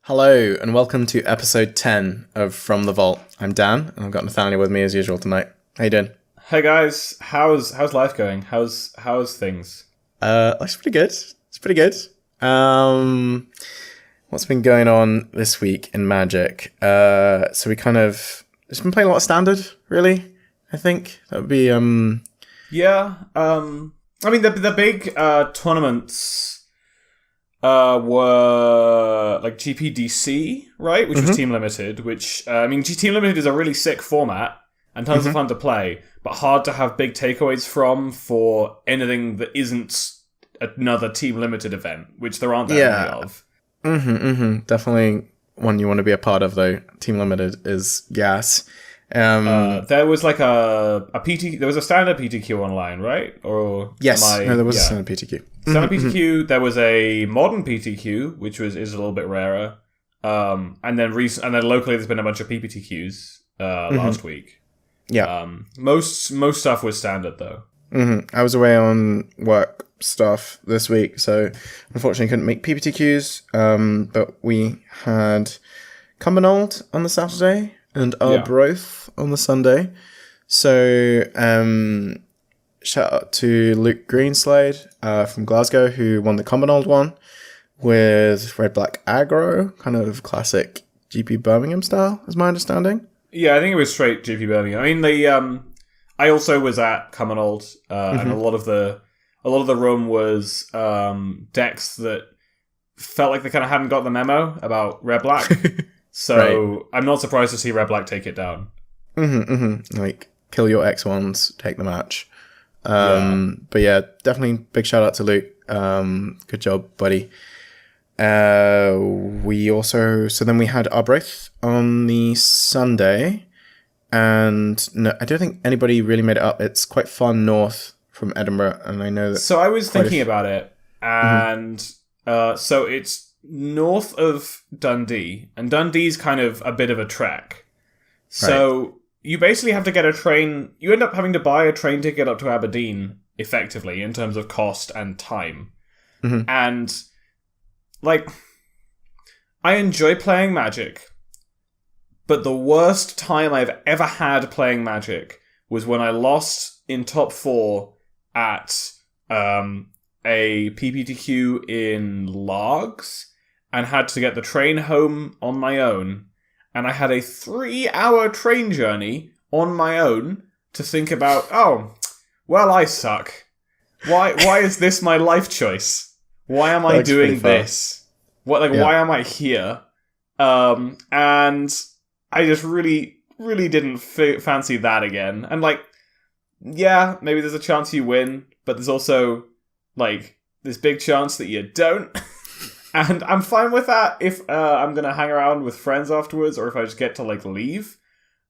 Hello, and welcome to episode 10 of From the Vault. I'm Dan, and I've got Nathaniel with me as usual tonight. How you doing? Hey guys, how's life going? How's things? Life's pretty good. It's pretty good. What's been going on this week in Magic? So we kind of just been playing a lot of Standard, really. I think that would be Yeah. I mean the big tournaments were like GPDC, right? Which was team limited. Which team limited is a really sick format and tons of fun to play, but hard to have big takeaways from for anything that isn't another team limited event, which there aren't that many of. Definitely one you want to be a part of, though. Team limited is gas. There was like a PT. There was a standard PTQ online, right? Or yes, there was a standard PTQ. Standard PTQ. There was a modern PTQ, which is a little bit rarer. And then locally, there's been a bunch of PPTQs last week. Yeah. Most stuff was standard though. I was away on work stuff this week, so unfortunately couldn't make PPTQs. But we had Cumbernauld on the Saturday and Arbroath on the Sunday. So shout out to Luke Greenslade from Glasgow, who won the Cumbernauld one with red-black aggro, kind of classic GP Birmingham style, is my understanding. Yeah, I think it was straight GP Birmingham. I mean, I also was at Cumbernauld, and a lot of the room was decks that felt like they kind of hadn't got the memo about red-black. So I'm not surprised to see red-black take it down. Like, kill your X1s, take the match. But yeah, definitely big shout out to Luke. Good job, buddy. Then we had Arbroath on the Sunday, and no, I don't think anybody really made it up. It's quite far north from Edinburgh, and I know that. So I was thinking about it, and so it's north of Dundee, and Dundee's kind of a bit of a trek. So you basically have to get a train. You end up having to buy a train ticket up to Aberdeen, effectively, in terms of cost and time. And like, I enjoy playing Magic, but the worst time I've ever had playing Magic was when I lost in top 4 at a PPTQ in Largs and had to get the train home on my own. And I had a 3-hour train journey on my own to think about, I suck. Why is this my life choice? Why am I doing this? Why am I here? And I just really, really didn't fancy that again. And maybe there's a chance you win, but there's also this big chance that you don't. And I'm fine with that if I'm going to hang around with friends afterwards, or if I just get to leave.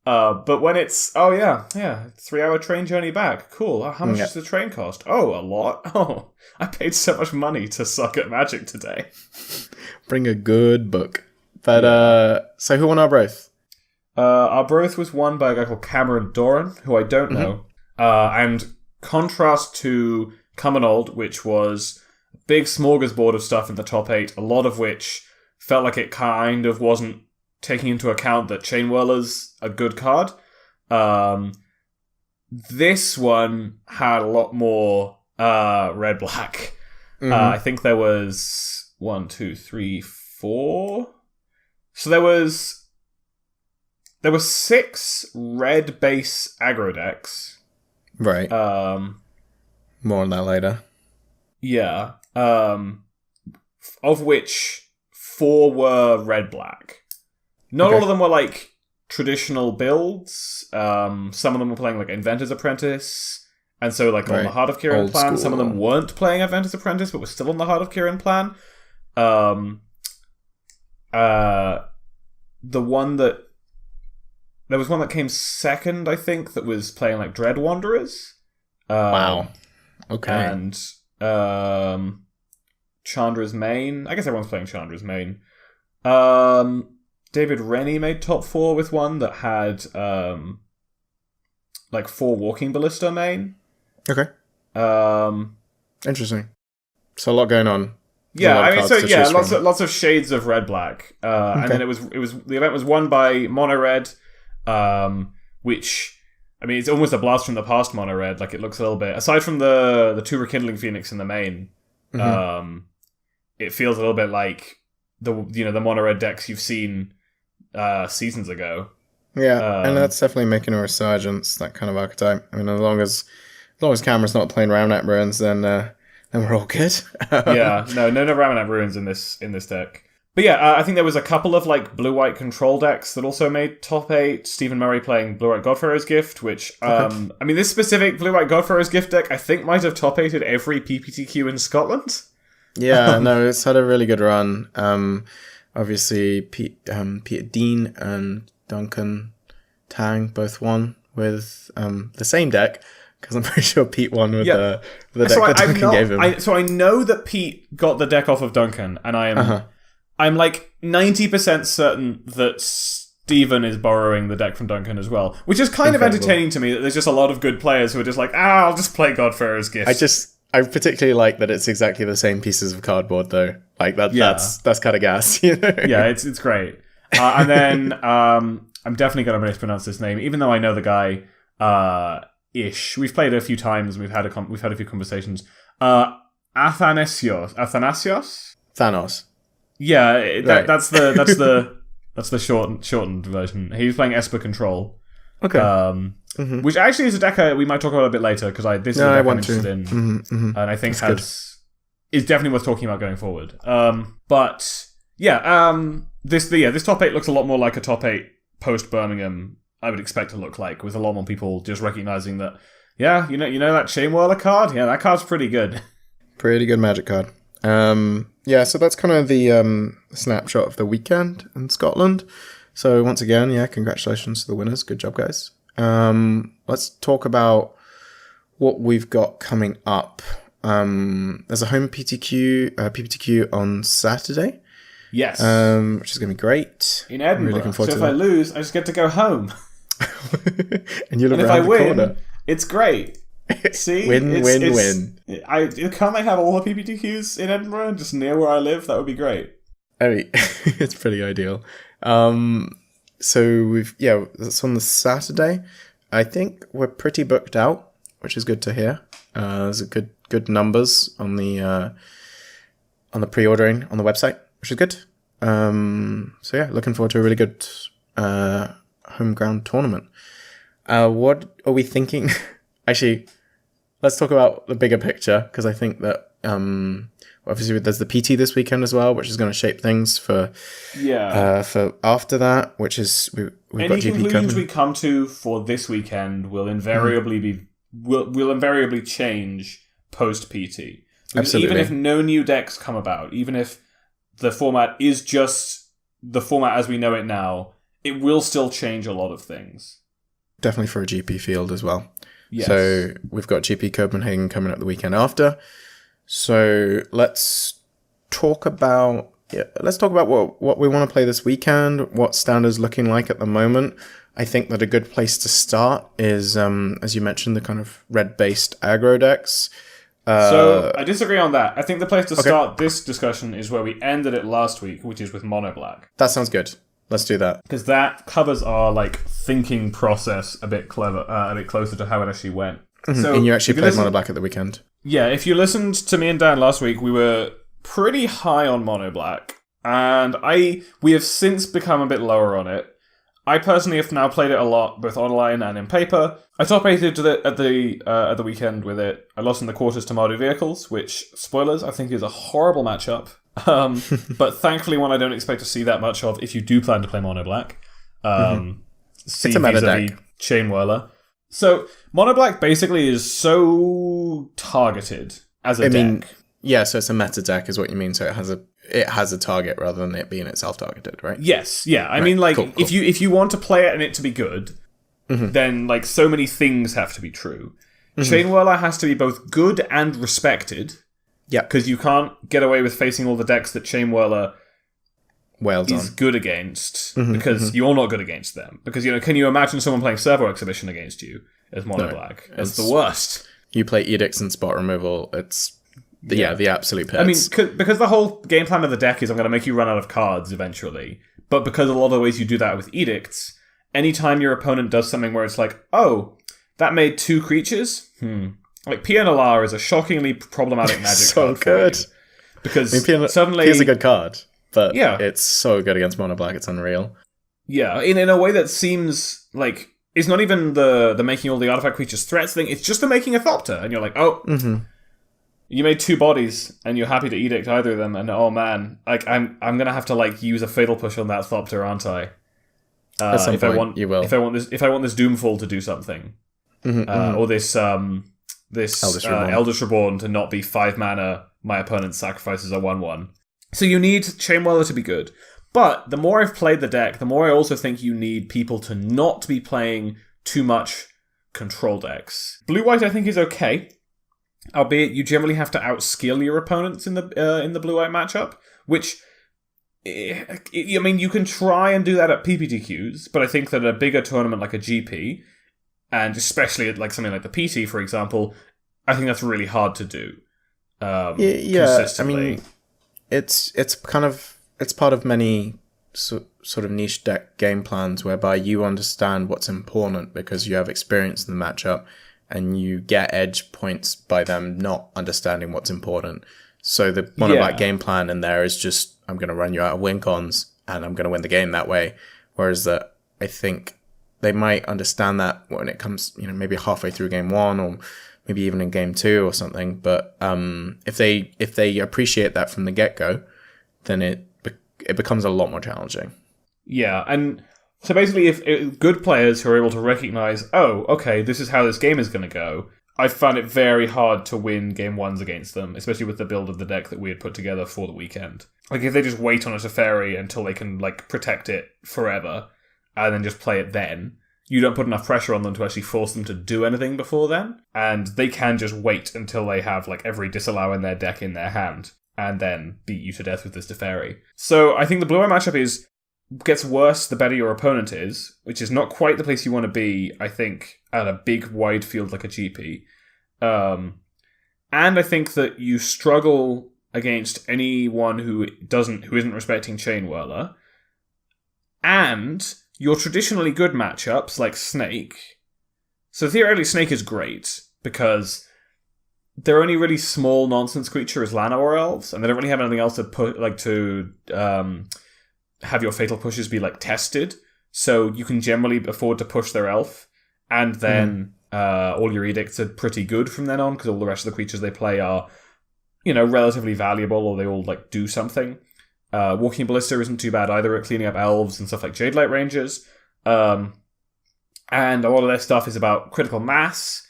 But when it's, 3-hour train journey back. Cool. How much does the train cost? Oh, a lot. Oh, I paid so much money to suck at Magic today. Bring a good book. But, so who won Arbroath? Arbroath was won by a guy called Cameron Doran, who I don't know. And contrast to Cumbernauld, which was a big smorgasbord of stuff in the top 8, a lot of which felt like it kind of wasn't taking into account that Chain Whirler's a good card. This one had a lot more red-black. I think there was 1, 2, 3, 4. So there was 6 red base aggro decks. Right. More on that later. Yeah. Of which 4 were red-black. Not all of them were traditional builds. Some of them were playing Inventor's Apprentice, and so on the Heart of Kiran plan. School. Some of them weren't playing Inventor's Apprentice, but were still on the Heart of Kiran plan. There was one that came second, I think, that was playing Dread Wanderers. Wow. Okay. And Chandra's Main. I guess everyone's playing Chandra's Main. David Rennie made top 4 with one that had 4 Walking Ballista main. Okay. Interesting. So a lot going on. Yeah, lot I of mean, cards so to yeah, choose from. lots of shades of red black, and then it was the event was won by Mono Red, which I mean, it's almost a blast from the past. Mono Red, like it looks a little bit aside from the two Rekindling Phoenix in the main, it feels a little bit like the Mono Red decks you've seen seasons ago. Yeah, and that's definitely making a resurgence. That kind of archetype. I mean, as long as Cameron's not playing Ramnet Ruins, then we're all good. Yeah, no Ramonat Ruins in this deck. But yeah, I think there was a couple of like blue-white control decks that also made top 8. Stephen Murray playing blue-white Godfarer's Gift, which I mean, this specific blue-white Godfarer's Gift deck I think might have top 8'd every PPTQ in Scotland. Yeah, no, it's had a really good run. Obviously, Peter Dean and Duncan Tang both won with the same deck. Because I'm pretty sure Pete won with the deck that Duncan gave him. So I know that Pete got the deck off of Duncan, and I'm like 90% certain that Steven is borrowing the deck from Duncan as well. Which is kind of entertaining to me that there's just a lot of good players who are just like, I'll just play Godfarer's Gift. I particularly like that it's exactly the same pieces of cardboard though. Like that's kind of gas, you know? Yeah, it's great. And then I'm definitely going to mispronounce this name, even though I know the guy. Ish. We've played a few times. We've had a few conversations. Athanasios. Thanos. Yeah, that's the shortened version. He's playing Esper Control. Okay. Which actually is a deck we might talk about a bit later because this is a deck I'm interested in, and I think is definitely worth talking about going forward. But yeah, this top 8 looks a lot more like a top 8 post Birmingham. I would expect to look like, with a lot more people just recognizing that, yeah, you know that Chain Whirler card? Yeah, that card's pretty good. Pretty good Magic card. Yeah, so that's kind of the snapshot of the weekend in Scotland. So once again, yeah, congratulations to the winners. Good job, guys. Let's talk about what we've got coming up. There's a home PPTQ on Saturday. Yes. Which is going to be great. In Edinburgh. Really looking forward so to if I lose, I just get to go home. And you'll and if I win, it's great. See? win. Can't they have all the PPTQs in Edinburgh, just near where I live? That would be great. I mean, it's pretty ideal. So that's on the Saturday. I think we're pretty booked out, which is good to hear. There's a good numbers on the pre-ordering on the website, which is good. So yeah, looking forward to a really good home ground tournament. What are we thinking? Actually, let's talk about the bigger picture, because I think that obviously there's the PT this weekend as well, which is going to shape things for after that, which is we've got GP conclusions coming. we come to for this weekend will invariably will invariably change post PT. Absolutely. Even if no new decks come about, even if the format is just the format as we know it now, it will still change a lot of things. Definitely for a GP field as well. Yes. So we've got GP Copenhagen coming up the weekend after. So let's talk about what we want to play this weekend, what standards looking like at the moment. I think that a good place to start is, as you mentioned, the kind of red-based aggro decks. So I disagree on that. I think the place to start this discussion is where we ended it last week, which is with Mono Black. That sounds good. Let's do that. Because that covers our thinking process a bit closer to how it actually went. Mm-hmm. So and you actually played Mono Black at the weekend. Yeah, if you listened to me and Dan last week, we were pretty high on Mono Black, and we have since become a bit lower on it. I personally have now played it a lot, both online and in paper. I top 8'd at the weekend with it. I lost in the quarters to Mardu Vehicles, which, spoilers, I think is a horrible matchup. But thankfully one I don't expect to see that much of if you do plan to play Mono Black. It's a meta deck. Chain Whirler. So, Mono Black basically is so targeted as a deck. Yeah, so it's a meta deck is what you mean. So it has a target rather than it being itself targeted, right? Yes, yeah. I mean, cool. If you want to play it and it to be good, then so many things have to be true. Chain Whirler has to be both good and respected. Yeah, because you can't get away with facing all the decks that Chain Whirler is good against, because you're not good against them. Because can you imagine someone playing Servo Exhibition against you as Mono Black? It's the worst. You play Edicts and Spot Removal. It's the absolute pits. I mean, because the whole game plan of the deck is I'm going to make you run out of cards eventually. But because a lot of the ways you do that with edicts, anytime your opponent does something where it's like, oh, that made 2 creatures? Like, PNLR is a shockingly problematic magic so card good. for you. Because suddenly... It's a good card, but yeah. It's so good against mono black, it's unreal. Yeah, in a way that seems like... It's not even the making all the artifact creatures threats thing, it's just the making a Thopter. And you're like, oh, you made 2 bodies, and you're happy to edict either of them, and oh man, like I'm gonna have to like use a Fatal Push on that Thopter, aren't I? At some point, you will. If I want this Doomfall to do something. Or this Eldritch Reborn to not be 5 mana, my opponent's sacrifices are 1/1. So you need Chainwhirler to be good. But the more I've played the deck, the more I also think you need people to not be playing too much control decks. Blue-white I think is okay, albeit you generally have to outskill your opponents in the blue-white matchup, which... I mean, you can try and do that at PPTQs, but I think that a bigger tournament like a GP, and especially at like something like the PT, for example, I think that's really hard to do. I mean, it's part of many sort of niche deck game plans whereby you understand what's important because you have experience in the matchup, and you get edge points by them not understanding what's important. So the mono black game plan in there is just, I'm going to run you out of win cons and I'm going to win the game that way. Whereas that I think they might understand that when it comes, maybe halfway through game 1 or maybe even in game 2 or something. But if they appreciate that from the get-go, then it becomes a lot more challenging. Yeah, and so basically if good players who are able to recognize, oh, okay, this is how this game is going to go, I found it very hard to win game 1s against them, especially with the build of the deck that we had put together for the weekend. Like, if they just wait on a Teferi until they can, like, protect it forever, and then just play it then, you don't put enough pressure on them to actually force them to do anything before then, and they can just wait until they have, like, every disallow in their deck in their hand, and then beat you to death with this Teferi. So, I think the blue-eye matchup gets worse the better your opponent is, which is not quite the place you want to be, I think, at a big, wide field like a GP. And I think that you struggle against anyone who isn't respecting Chainwhirler. And your traditionally good matchups, like Snake. So theoretically, Snake is great, because their only really small nonsense creature is Llanowar Elves, and they don't really have anything else to have your Fatal Pushes be, like, tested. So you can generally afford to push their elf, and then all your edicts are pretty good from then on, because all the rest of the creatures they play are, relatively valuable, or they all, like, do something. Walking Ballista isn't too bad either at cleaning up elves and stuff like Jadelight Rangers. And a lot of their stuff is about critical mass.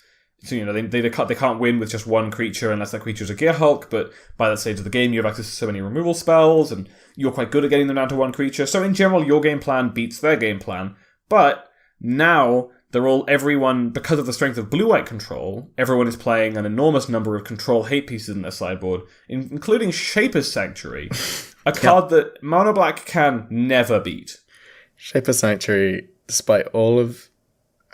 So, they can't win with just one creature unless that creature's a Gear Hulk, but by that stage of the game you have access to so many removal spells, and you're quite good at getting them down to one creature. So in general, your game plan beats their game plan. But now, everyone, because of the strength of blue-white control, everyone is playing an enormous number of control hate pieces in their sideboard, including Shaper's Sanctuary, a card that mono black can never beat. Shaper's Sanctuary, despite all of...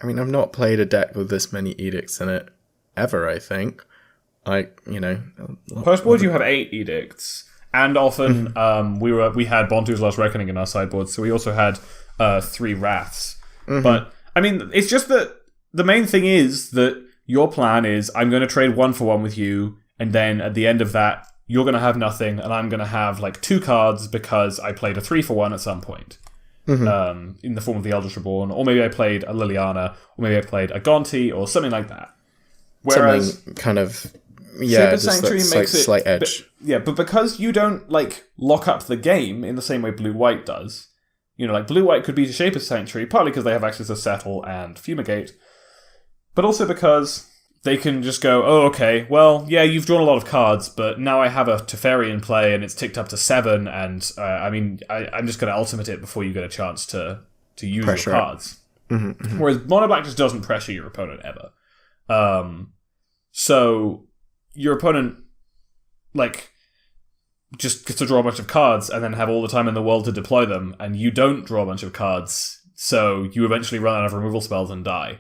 I mean, I've not played a deck with this many edicts in it ever, I think. Postboard, you have 8 edicts. And often, we had Bontu's Last Reckoning in our sideboard, so we also had 3 Wraths. But, I mean, it's just that the main thing is that your plan is, I'm going to trade 1-for-1 with you, and then at the end of that, you're going to have nothing, and I'm going to have, like, 2 cards because I played a 3-for-1 at some point. In the form of the Eldritch Reborn, or maybe I played a Liliana, or maybe I played a Gonti, or something like that. Whereas something kind of, Shaper's Sanctuary makes like it slight edge. But because you don't lock up the game in the same way blue-white does, blue-white could beat a Shaper's Sanctuary, partly because they have access to Settle and Fumigate, but also because they can just go, oh, okay, well, yeah, you've drawn a lot of cards, but now I have a Teferi in play, and it's ticked up to 7, and, I'm just going to ultimate it before you get a chance to use your cards. Whereas Mono Black just doesn't pressure your opponent ever. So your opponent, just gets to draw a bunch of cards, and then have all the time in the world to deploy them, and you don't draw a bunch of cards, so you eventually run out of removal spells and die.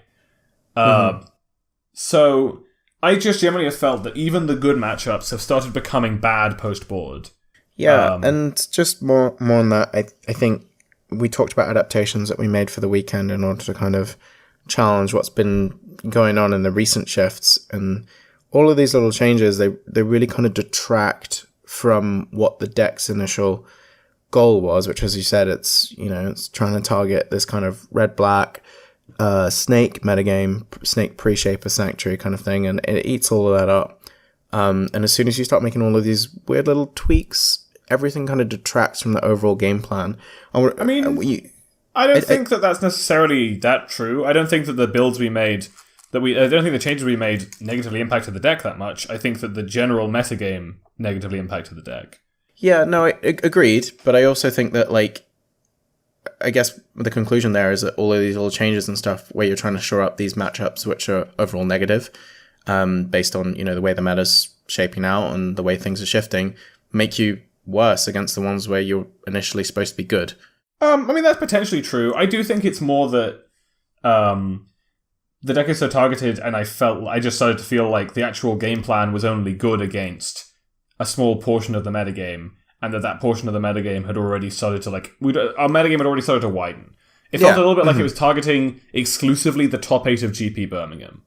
So I just generally have felt that even the good matchups have started becoming bad post-board. Yeah, and just more on that, I think we talked about adaptations that we made for the weekend in order to kind of challenge what's been going on in the recent shifts, and all of these little changes, they really kind of detract from what the deck's initial goal was, which, as you said, it's trying to target this kind of red-black snake metagame, snake pre-shaper sanctuary kind of thing, and it eats all of that up. And as soon as you start making all of these weird little tweaks, everything kind of detracts from the overall game plan. I don't think that that's necessarily that true. I don't think that the builds we made, I don't think the changes we made negatively impacted the deck that much. I think that the general metagame negatively impacted the deck. Yeah, no, I agreed, but I also think that, like, I guess the conclusion there is that all of these little changes and stuff where you're trying to shore up these matchups which are overall negative, based on, the way the meta's shaping out and the way things are shifting, make you worse against the ones where you're initially supposed to be good. That's potentially true. I do think it's more that the deck is so targeted, and I just started to feel like the actual game plan was only good against a small portion of the metagame, and that portion of the metagame had already started to, our metagame had already started to widen. It felt a little bit like it was targeting exclusively the top 8 of GP Birmingham.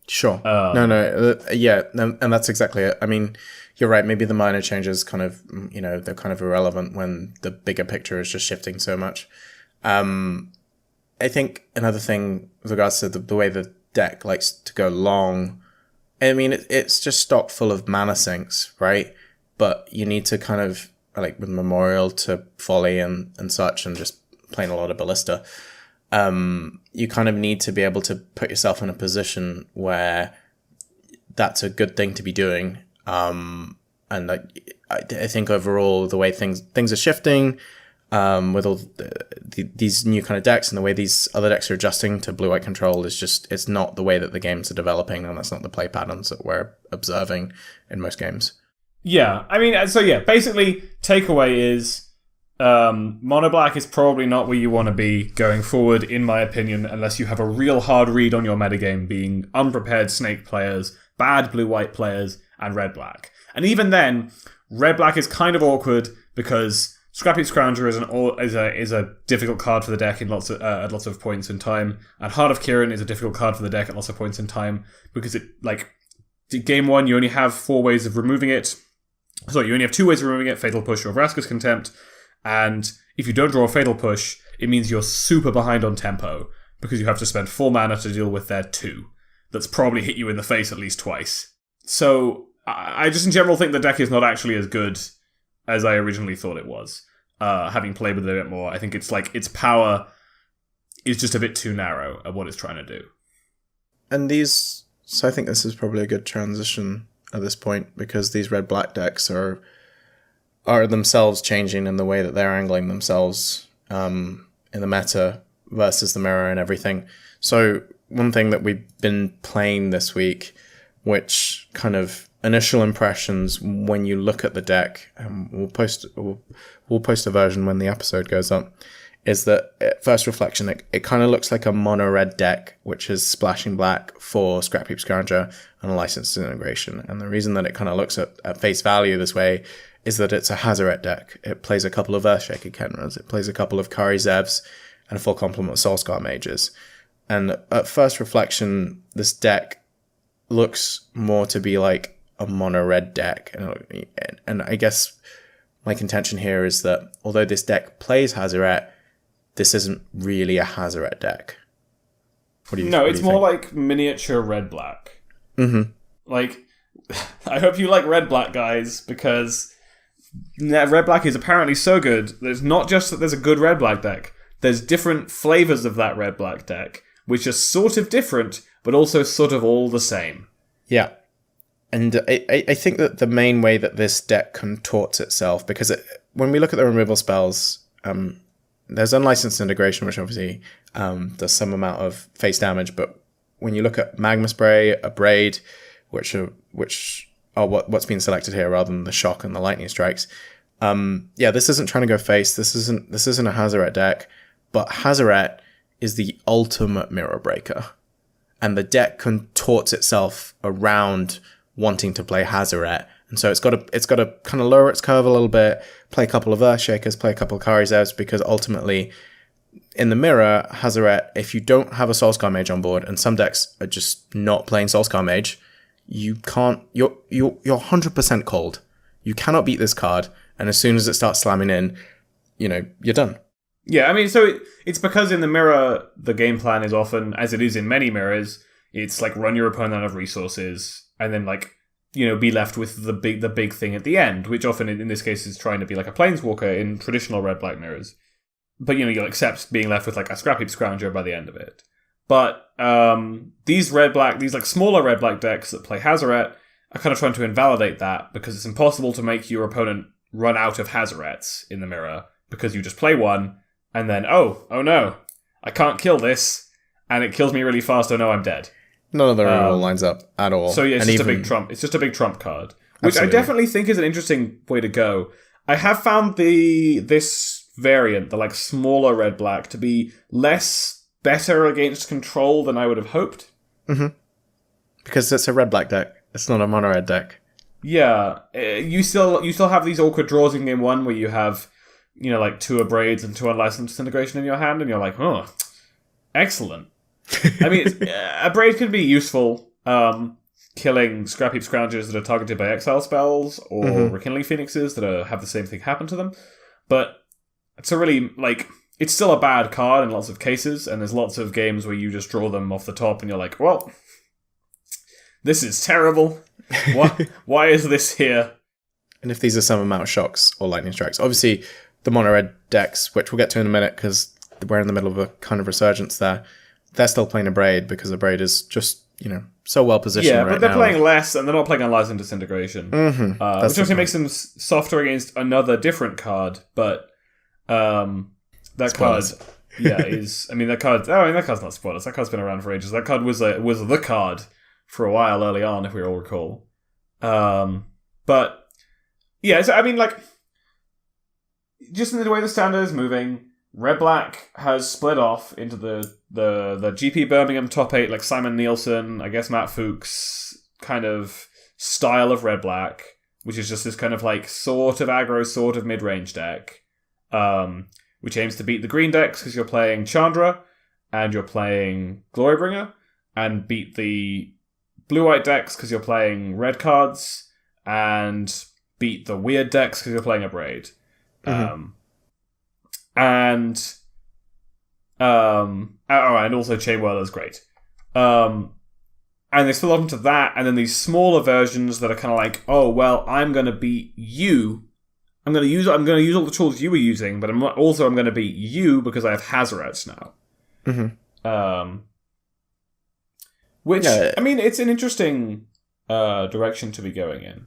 Sure. And that's exactly it. I mean, you're right, maybe the minor changes kind of, they're kind of irrelevant when the bigger picture is just shifting so much. I think another thing with regards to the way the deck likes to go long, I mean, it's just stocked full of mana sinks, right? But you need to kind of, like with Memorial to Folly and such, and just playing a lot of Ballista, you kind of need to be able to put yourself in a position where that's a good thing to be doing. And I think overall, the way things are shifting, with all these new kind of decks and the way these other decks are adjusting to blue-white control is just, it's not the way that the games are developing, and that's not the play patterns that we're observing in most games. Yeah, basically, takeaway is mono black is probably not where you want to be going forward, in my opinion, unless you have a real hard read on your metagame, being unprepared snake players, bad blue-white players, and red-black. And even then, red-black is kind of awkward because Scrappy Scrounger is a difficult card for the deck at lots of points in time, and Heart of Kirin is a difficult card for the deck at lots of points in time because game 1 you only have 4 ways of removing it. So you only have 2 ways of removing it: Fatal Push or Vraska's Contempt. And if you don't draw a Fatal Push, it means you're super behind on tempo because you have to spend 4 mana to deal with their 2. That's probably hit you in the face at least twice. So I just in general think the deck is not actually as good as I originally thought it was. Having played with it a bit more, I think it's like its power is just a bit too narrow at what it's trying to do. And so I think this is probably a good transition at this point, because these red-black decks are themselves changing in the way that they're angling themselves in the meta versus the mirror and everything. So one thing that we've been playing this week, which kind of initial impressions when you look at the deck, and we'll post a version when the episode goes up, is that at first reflection, it kind of looks like a mono red deck, which is splashing black for Scrapheap Scrounger and a licensed integration. And the reason that it kind of looks at face value this way is that it's a Hazoret deck. It plays a couple of Earthshaker Kenras, it plays a couple of Kari Zevs, and a full complement of Soulscar Mages. And at first reflection, this deck looks more to be like a mono red deck. And I guess my contention here is that although this deck plays Hazoret, this isn't really a Hazoret deck. It's more like miniature red-black. Mm-hmm. Like, I hope you like red-black, guys, because red-black is apparently so good. There's not just that there's a good red-black deck. There's different flavors of that red-black deck, which are sort of different, but also sort of all the same. Yeah. And I think that the main way that this deck contorts itself, because when we look at the removal spells, there's unlicensed integration, which obviously does some amount of face damage, but when you look at Magma Spray, Abrade, which are what's being selected here rather than the Shock and the Lightning Strikes, this isn't trying to go face. This isn't a Hazoret deck, but Hazoret is the ultimate mirror breaker. and the deck contorts itself around wanting to play Hazoret. And so it's got to kind of lower its curve a little bit, play a couple of Earthshakers, play a couple of Karizevs, because ultimately, in the mirror, Hazoret, if you don't have a Soulscar Mage on board, and some decks are just not playing Soulscar Mage, you're 100% cold. You cannot beat this card, and as soon as it starts slamming in, you're done. Yeah, I mean, so it's because in the mirror, the game plan is often, as it is in many mirrors, it's like run your opponent out of resources, and then like, be left with the big thing at the end, which often in this case is trying to be like a Planeswalker in traditional red-black mirrors. But, you'll accept being left with like a Scrap Heap Scrounger by the end of it. But these like smaller red-black decks that play Hazoret are kind of trying to invalidate that, because it's impossible to make your opponent run out of Hazorets in the mirror, because you just play one, and then, oh no, I can't kill this, and it kills me really fast, oh no, I'm dead. None of the removal lines up at all. So yeah, it's just a big trump. It's just a big trump card, which absolutely. I definitely think is an interesting way to go. I have found this variant, the like smaller red black, to be better against control than I would have hoped. Mm-hmm. Because it's a red black deck. It's not a mono red deck. Yeah, you still have these awkward draws in game one where you have like 2 Abrades and 2 Unlicensed Disintegration in your hand, and you're like, oh, excellent. I mean, Abrade can be useful, killing Scrap Heap Scroungers that are targeted by exile spells, or Rekindling Phoenixes that have the same thing happen to them. But it's it's still a bad card in lots of cases, and there's lots of games where you just draw them off the top, and you're like, well, this is terrible. Why is this here? And if these are some amount of shocks or lightning strikes, obviously the mono red decks, which we'll get to in a minute because we're in the middle of a kind of resurgence there, they're still playing Abrade because Abrade is just, so well positioned right now. Yeah, but they're playing less, and they're not playing Unlicensed Disintegration. Mm-hmm. Which obviously makes them softer against another different card, but that spoilers. Card, that card's not spoilers. That card's been around for ages. That card was the card for a while early on, if we all recall. But, yeah, so, just in the way the standard is moving, red-black has split off into the GP Birmingham top 8, like Simon Nielsen, I guess Matt Fuchs kind of style of red-black, which is just this kind of like sort of aggro, sort of mid-range deck, which aims to beat the green decks because you're playing Chandra and you're playing Glorybringer, and beat the blue-white decks because you're playing red cards, and beat the weird decks because you're playing Abrade. And also Chain Whirler is great. And they spill off into that, and then these smaller versions that are kind of like, oh well, I'm going to beat you. I'm going to use all the tools you were using, but I'm going to beat you because I have Hazorets now. Which it's an interesting direction to be going in.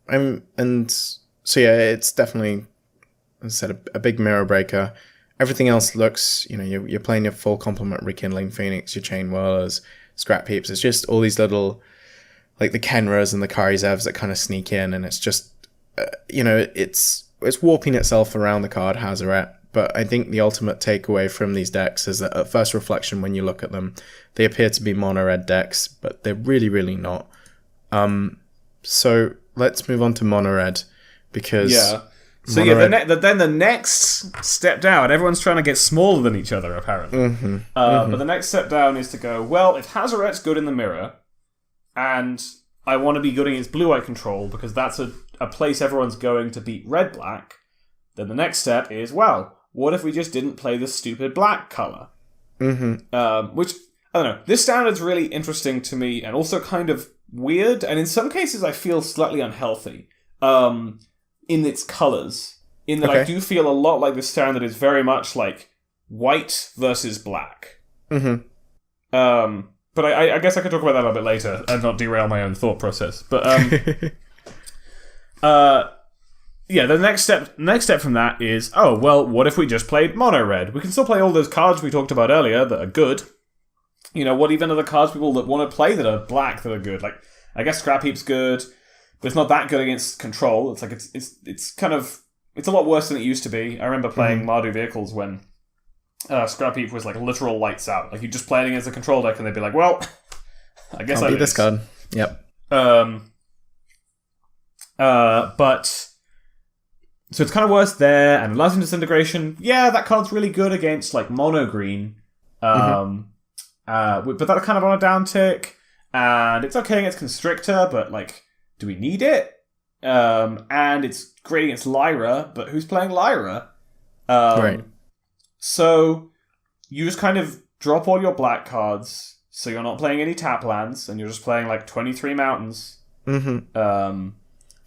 And so yeah, it's definitely, as I said, a big mirror breaker. Everything else looks, you're playing your full complement Rekindling Phoenix, your Chain Whirlers, Scrap Heaps. It's just all these little, like the Kenras and the Karizevs that kind of sneak in, and it's just, it's warping itself around the card Hazoret. But I think the ultimate takeaway from these decks is that at first reflection, when you look at them, they appear to be mono red decks, but they're really, really not. So let's move on to mono red, because So then the next step down, everyone's trying to get smaller than each other, apparently. But the next step down is to go, well, if Hazoret's good in the mirror, and I want to be good against blue-white control, because that's a place everyone's going to beat red-black, then the next step is, well, what if we just didn't play the stupid black colour? Which, I don't know, this standard's really interesting to me, and also kind of weird, and in some cases I feel slightly unhealthy. In its colours, in that I do feel a lot like the standard is very much like white versus black. But I guess I could talk about that a little bit later and not derail my own thought process. But the next step from that is, oh well, what if we just played mono red? We can still play all those cards we talked about earlier that are good. What even are the cards people that want to play that are black that are good? Like, I guess Scrap Heap's good. But it's not that good against control. It's like it's kind of, it's a lot worse than it used to be. I remember playing Mardu Vehicles when Scrap Heap was like literal lights out. Like you just playing against the control deck, and they'd be like, "Well, I guess I'll I beat this card." Yep. But so it's kind of worse there, and Lasting Disintegration. Yeah, that card's really good against like mono green. But that's kind of on a downtick, and it's okay against Constrictor, but like, do we need it? And it's great against Lyra, but who's playing Lyra? Right. So you just kind of drop all your black cards, so you're not playing any tap lands, and you're just playing like 23 mountains. Mm-hmm.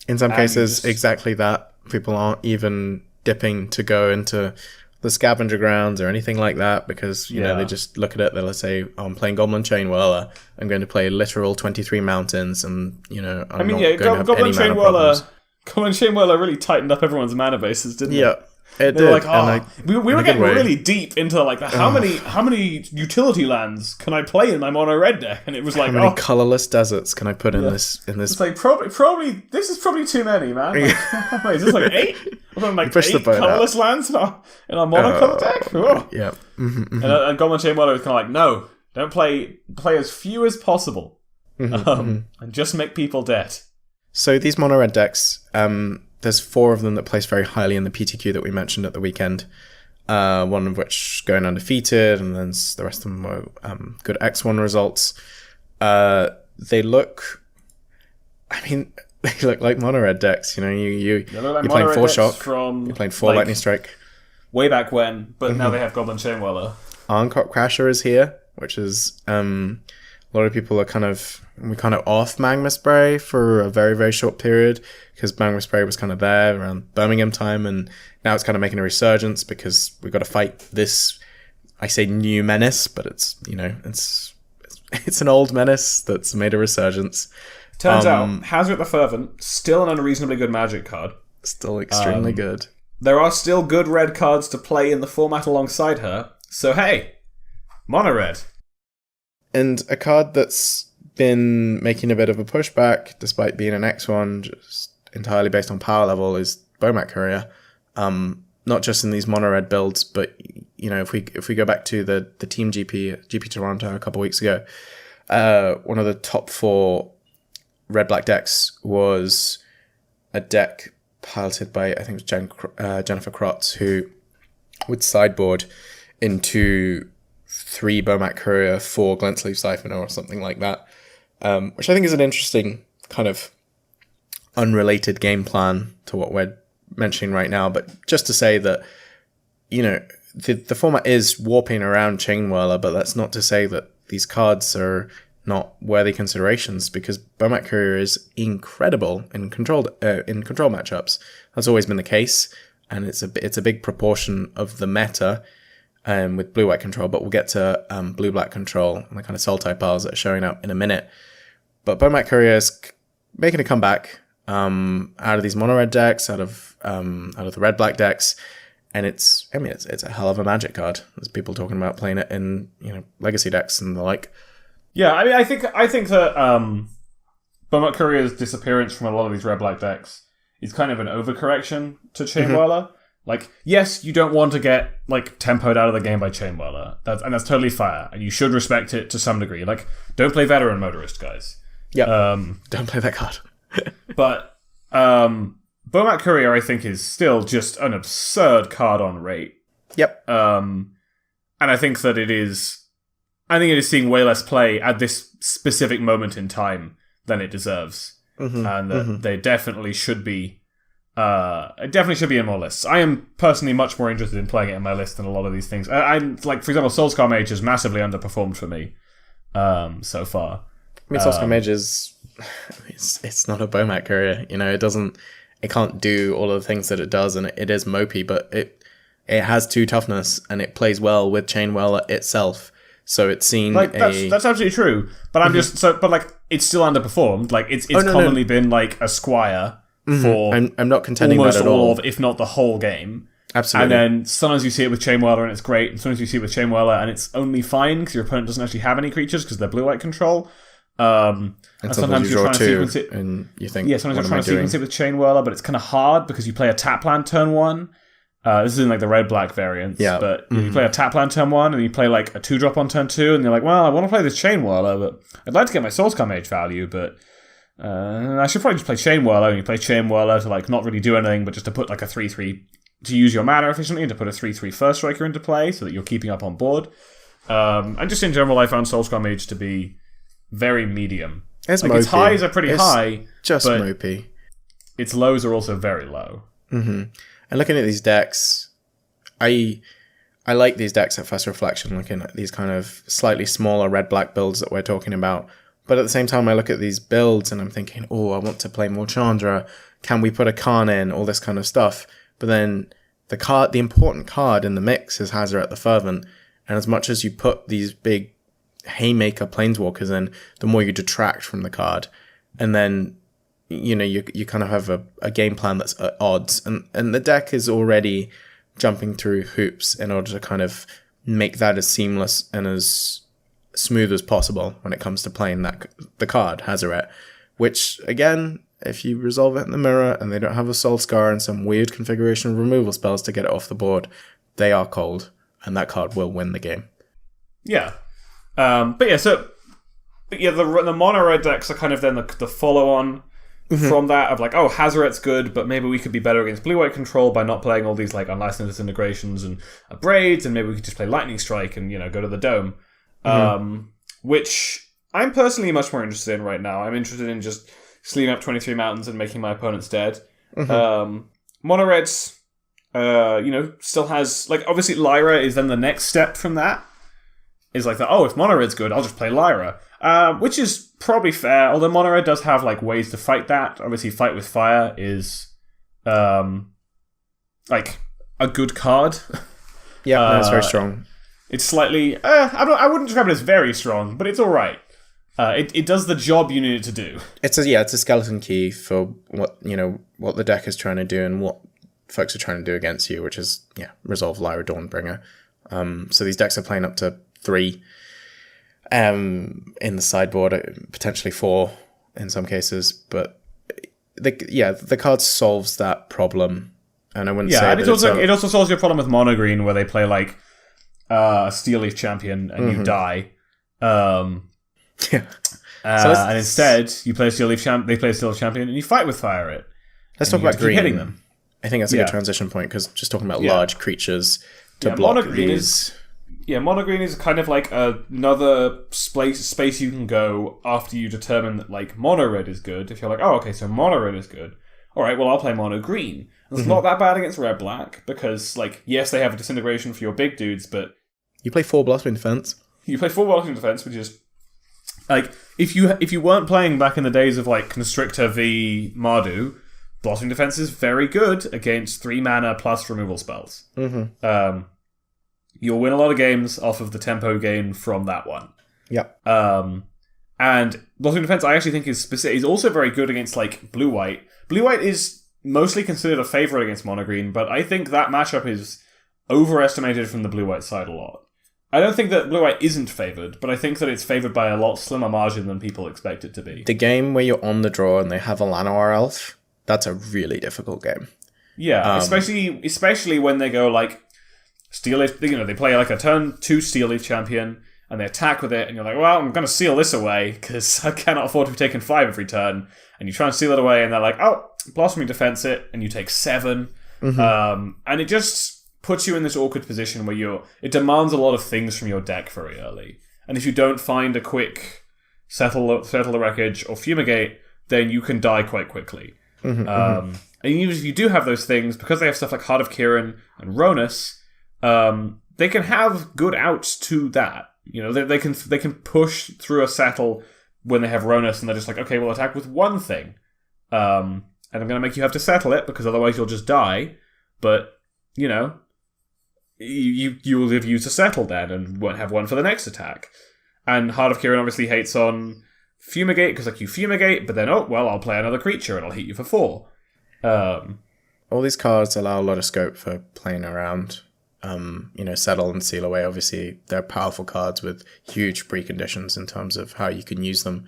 In some cases, exactly that. People aren't even dipping to go into the scavenger grounds or anything like that, because you know they just look at it. They'll say, oh, "I'm playing Goblin Chain Whirler. I'm going to play literal 23 mountains, and you know, I'm not going to have any mana problems." Goblin Chain Whirler really tightened up everyone's mana bases, didn't it? Yeah, it They were did. like, we were getting really deep into like how many utility lands can I play in my mono red deck, and it was like, how many colorless deserts can I put in this? It's like probably this is probably too many, man. Like, wait, is this like 8? I'm talking like 8 colorless lands in our mono color deck. Whoa. Yeah. Mm-hmm. And Goblin Chain Whirler was kind of like, no, don't play as few as possible, and just make people dead. So these mono red decks, there's 4 of them that place very highly in the PTQ that we mentioned at the weekend. One of which going undefeated, and then the rest of them were good X1 results. They look, they look like mono red decks. You know, you're playing 4 shock, you're playing 4 lightning strike. Way back when, but now they have Goblin Chain Whirler. Arncroc Crasher is here, which is a lot of people are kind of off Magma Spray for a very, very short period, because Magma Spray was kind of there around Birmingham time, and now it's kind of making a resurgence because we've got to fight this, I say new menace, but it's, you know, it's an old menace that's made a resurgence. Turns out, Hazret the Fervent, still an unreasonably good Magic card. Still extremely good. There are still good red cards to play in the format alongside her, so hey, mono red. And a card that's been making a bit of a pushback, despite being an X1, just entirely based on power level, is Bomat Courier. Not just in these mono red builds, but you know, if we go back to the Team GP Toronto a couple of weeks ago, one of the top 4 red black decks was a deck piloted by, I think it was Jennifer Krotz, who would sideboard into 3 Bomat Courier, 4 Glentsleeve Siphoner, or something like that, which I think is an interesting kind of unrelated game plan to what we're mentioning right now. But just to say that, you know, the format is warping around Chain Whirler, but that's not to say that these cards are not worthy considerations, because Bomat Courier is incredible in control matchups. That's always been the case, and it's a big proportion of the meta. With blue-white control, but we'll get to blue-black control and the kind of Sultai piles that are showing up in a minute. But Bomat Courier is making a comeback out of these mono-red decks, out of the red-black decks, and it's a hell of a Magic card. There's people talking about playing it in, you know, legacy decks and the like. Yeah, I mean, I think that Bomat Courier's disappearance from a lot of these red-black decks is kind of an overcorrection to Chain Whirler. Like, yes, you don't want to get, like, tempoed out of the game by Chain Whirler. That's totally fair, and you should respect it to some degree. Like, don't play Veteran Motorist, guys. Yeah, don't play that card. But Bomat Courier, I think, is still just an absurd card on rate. Yep. And I think that it is seeing way less play at this specific moment in time than it deserves. And that they definitely should be... it definitely should be in more lists. I am personally much more interested in playing it in my list than a lot of these things. I'm like, for example, Soulscar Mage has massively underperformed for me so far. I mean, Soulscar Mage is it's not a Bomat Courier. You know, it can't do all of the things that it does, and it is mopey, but it has 2 toughness, and it plays well with Chain Whirler itself. So it's seen that's absolutely true. But I'm just but like it's still underperformed. Like it's commonly been like a Squire. For I'm not contending that at all. If not the whole game. Absolutely. And then sometimes you see it with Chain Whirler and it's great, and sometimes you see it with Chain Whirler and it's only fine because your opponent doesn't actually have any creatures because they're blue-white control. And sometimes you're trying to sequence it, and you think, sometimes you're trying to sequence it with Chain Whirler, but it's kind of hard because you play a tap land turn 1. This is in like the red-black variants. Yeah. But you play a tap land turn 1, and you play like a 2-drop on turn 2, and you're like, well, I want to play this Chain Whirler, but I'd like to get my Soulscar Mage value, but I should probably just play Chain Whirler, and you play Chain Whirler to like not really do anything, but just to put like a 3/3 to use your mana efficiently, and to put a 3/3 First Striker into play so that you're keeping up on board. And just in general, I found Soulscar Mage to be very medium. It's like mopey. Its highs are pretty high, just but mopey. Its lows are also very low. Mm-hmm. And looking at these decks, I like these decks at first reflection, looking at these kind of slightly smaller red-black builds that we're talking about. But at the same time, I look at these builds and I'm thinking, oh, I want to play more Chandra. Can we put a Khan in? All this kind of stuff. But then the important card in the mix is Hazoret the Fervent. And as much as you put these big haymaker planeswalkers in, the more you detract from the card. And then, you know, you kind of have a game plan that's at odds. And the deck is already jumping through hoops in order to kind of make that as seamless and as smooth as possible when it comes to playing the card, Hazoret. Which, again, if you resolve it in the mirror and they don't have a Soul Scar and some weird configuration of removal spells to get it off the board, they are cold. And that card will win the game. Yeah. The mono red decks are kind of then the follow-on from that of like, oh, Hazoret's good, but maybe we could be better against blue-white control by not playing all these like unlicensed disintegrations and braids, and maybe we could just play Lightning Strike and, you know, go to the dome. Which I'm personally much more interested in right now. I'm interested in just sleeving up 23 mountains and making my opponents dead. Mono reds, still has, like, obviously Lyra is then the next step from that. Is like that, oh, if mono red's good, I'll just play Lyra. Which is probably fair, although mono red does have like ways to fight that. Obviously, Fight with Fire is like a good card. Yeah, that's very strong. It's slightly I wouldn't describe it as very strong, but it's alright. It does the job you need it to do. It's a skeleton key for what the deck is trying to do and what folks are trying to do against you, which is resolve Lyra Dawnbringer. So these decks are playing up to 3 in the sideboard, potentially 4 in some cases, but the card solves that problem. And I wouldn't say and it also solves your problem with mono green, where they play like a Steel Leaf Champion and you die. And instead you play Steel Leaf they play Steel Leaf Champion and you Fight with Fire it. Let's talk about green. Hitting them. I think that's a good transition point, because just talking about large creatures to block these. Mono green is kind of like another space you can go after you determine that like mono red is good. If you're like, oh, okay, so mono red is good. All right, well, I'll play mono green. And it's not that bad against red black, because like, yes, they have a disintegration for your big dudes, but you play 4 Blossoming Defense. You play 4 Blossoming Defense, which is like, if you weren't playing back in the days of like Constrictor v Mardu, Blossoming Defense is very good against 3 mana plus removal spells. You'll win a lot of games off of the tempo gain from that one. Yep. And Blossoming Defense, I actually think is also very good against like blue-white. Blue-white is mostly considered a favorite against mono-green, but I think that matchup is overestimated from the blue-white side a lot. I don't think that blue-white isn't favored, but I think that it's favored by a lot slimmer margin than people expect it to be. The game where you're on the draw and they have a Llanowar Elf, that's a really difficult game. Yeah, especially when they go like Steel Leaf, they play like a turn 2 Steel Leaf Champion and they attack with it, and you're like, well, I'm going to seal this away because I cannot afford to be taking 5 every turn. And you try and seal it away, and they're like, oh, Blossoming Defense it, and you take 7. And it just puts you in this awkward position where it demands a lot of things from your deck very early. And if you don't find a quick settle the wreckage or fumigate, then you can die quite quickly. And even if you do have those things, because they have stuff like Heart of Kiran and Ronus, they can have good outs to that. They can push through a settle when they have Ronus, and they're just like, okay, we'll attack with one thing, and I'm going to make you have to settle it because otherwise you'll just die. But you will have used a settle then, and won't have one for the next attack. And Heart of Kiran obviously hates on Fumigate because like you fumigate, but then I'll play another creature and I'll hit you for 4. All these cards allow a lot of scope for playing around. Settle and Seal Away, obviously, they're powerful cards with huge preconditions in terms of how you can use them.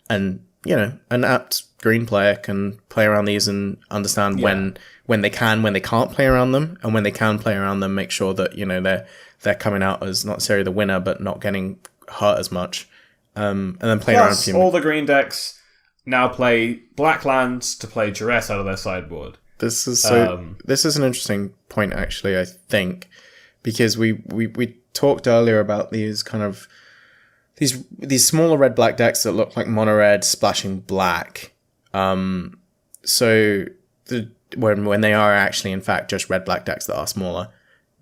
And an apt green player can play around these and understand when they can't play around them, and when they can play around them, make sure that they're coming out as not necessarily the winner, but not getting hurt as much. And then play around. Plus, all the green decks now play black lands to play duress out of their sideboard. This is an interesting point, actually, I think, because we talked earlier about these kind of these smaller red-black decks that look like mono-red splashing black. So when they are actually, in fact, just red-black decks that are smaller.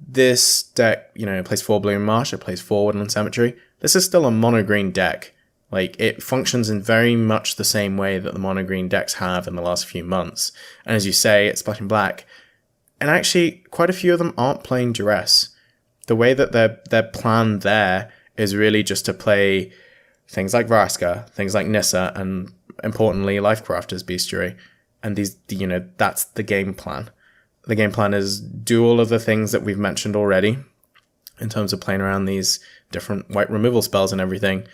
This deck, it plays 4 Blue and Marsh, it plays 4 Woodland Cemetery. This is still a mono-green deck. Like, it functions in very much the same way that the mono-green decks have in the last few months. And as you say, it's splashing black. And actually, quite a few of them aren't playing duress. The way that their plan there is really just to play things like Vraska, things like Nissa, and importantly, Lifecrafter's Bestiary. And that's the game plan. The game plan is do all of the things that we've mentioned already in terms of playing around these different white removal spells and everything.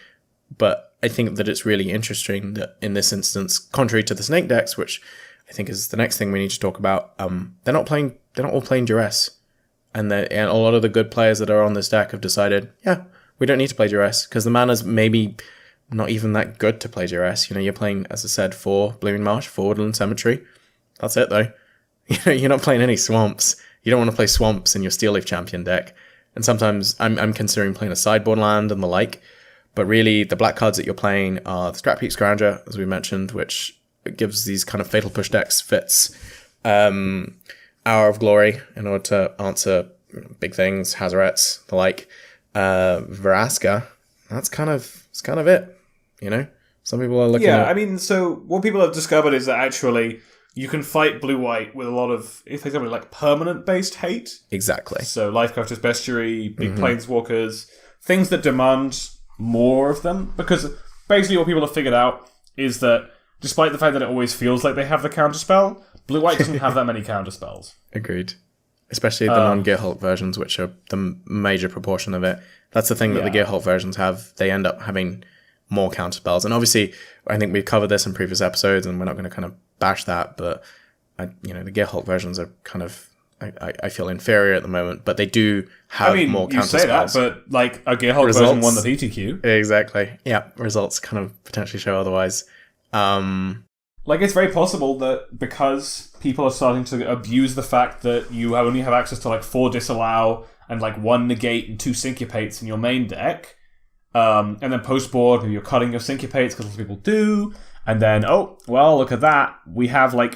But I think that it's really interesting that in this instance, contrary to the snake decks, which I think is the next thing we need to talk about, they're not all playing duress. And a lot of the good players that are on this deck have decided, we don't need to play duress, because the mana's maybe not even that good to play duress. You're playing, as I said, 4 Blooming Marsh, 4 Woodland Cemetery. That's it, though. You're not playing any swamps. You don't want to play swamps in your Steel Leaf Champion deck. And sometimes I'm considering playing a sideboard land and the like. But really, the black cards that you're playing are the Scrapheap Scrounger, as we mentioned, which gives these kind of Fatal Push decks fits. Hour of Glory, in order to answer big things, Hazarets, the like. Vraska, that's kind of it, Some people are looking at... so what people have discovered is that actually you can fight blue-white with a lot of, if they like permanent-based hate. Exactly. So Lifecrafter's Bestiary, big Planeswalkers, things that demand more of them, because basically what people have figured out is that despite the fact that it always feels like they have the counterspell, blue-white doesn't have that many counterspells. Agreed. Especially the non-Gearhulk versions, which are the major proportion of it. That's the thing that the Gearhulk versions have. They end up having more counterspells. And obviously, I think we've covered this in previous episodes, and we're not going to kind of bash that, but the Gearhulk versions are kind of, I feel, inferior at the moment, but they do have more counterspells. You say that, but like a Gearhulk version won the PTQ. Exactly. Yeah, results kind of potentially show otherwise. It's very possible that because people are starting to abuse the fact that you only have access to like 4 Disallow and like 1 Negate and 2 Syncopates in your main deck, and then post-board, maybe you're cutting your Syncopates because lots of people do, and then, look at that. We have we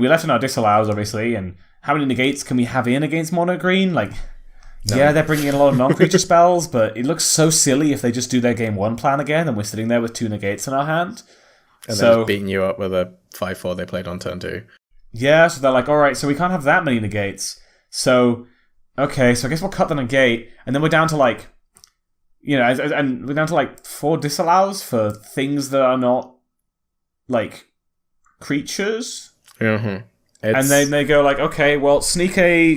left in our Disallows, obviously, and how many Negates can we have in against mono green? They're bringing in a lot of non-creature spells, but it looks so silly if they just do their game 1 plan again and we're sitting there with 2 Negates in our hand. And they're just beating you up with a 5/4 they played on turn 2. Yeah, so they're like, alright, so we can't have that many Negates. So, okay, so I guess we'll cut the Negate, and then we're down to and we're down to 4 Disallows for things that are not, creatures. Mm-hmm. And then they go okay, well, sneak a...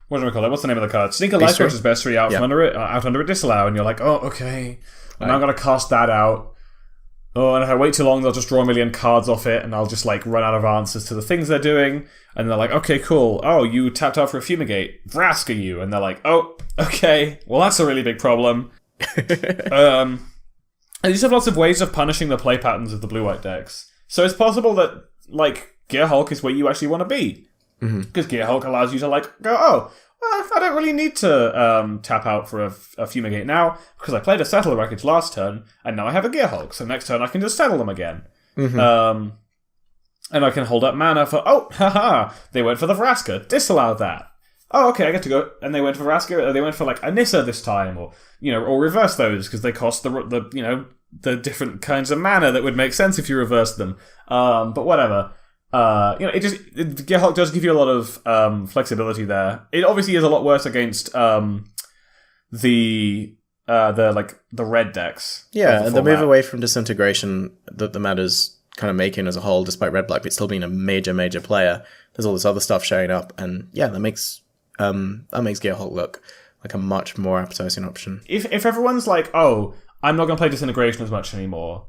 what do we call it? What's the name of the card? Sneak a Lifecrafter's Bestiary out under a Disallow, and you're like, okay. And I'm going to cast that out. Oh, and if I wait too long, they'll just draw a million cards off it, and I'll just run out of answers to the things they're doing. And they're like, okay, cool. Oh, you tapped out for a Fumigate. Vraska you. And they're like, oh, okay. Well, that's a really big problem. And you just have lots of ways of punishing the play patterns of the blue-white decks. So it's possible that, Gearhulk is where you actually want to be. Because Gearhulk allows you to, go, I don't really need to tap out for a Fumigate now, because I played a Settle the Wreckage last turn, and now I have a Gearhulk, so next turn I can just settle them again. And I can hold up mana for, they went for the Vraska, disallow that. Oh, okay, I get to go, and they went for Vraska, they went for a Nissa this time, or reverse those, because they cost the different kinds of mana that would make sense if you reversed them. But whatever. Gearhulk does give you a lot of flexibility there. It obviously is a lot worse against the red decks. Yeah, and the move away from disintegration that the meta's kind of making as a whole, despite red-black, but still being a major player. There's all this other stuff showing up, and yeah, that makes Gearhulk look like a much more appetizing option. If everyone's like, oh, I'm not going to play Disintegration as much anymore.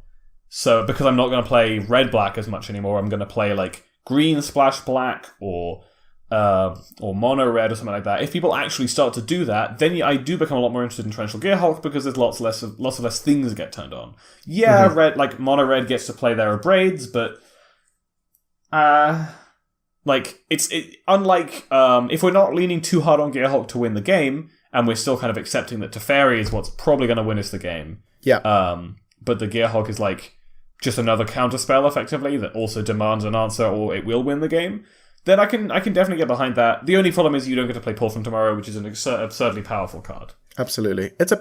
So, because I'm not going to play red-black as much anymore, I'm going to play, like, green splash black or mono red or something like that. If people actually start to do that, then I do become a lot more interested in Torrential Gearhulk because there's lots of less things that get turned on. Yeah, red, like, mono red gets to play their abrades, but like, unlike, if we're not leaning too hard on Gearhulk to win the game, and we're still kind of accepting that Teferi is what's probably going to win us the game. Yeah. But the Gearhulk is, like, just another counterspell, effectively, that also demands an answer, or it will win the game, then I can definitely get behind that. The only problem is you don't get to play Pull from Tomorrow, which is an absurdly powerful card. Absolutely. It's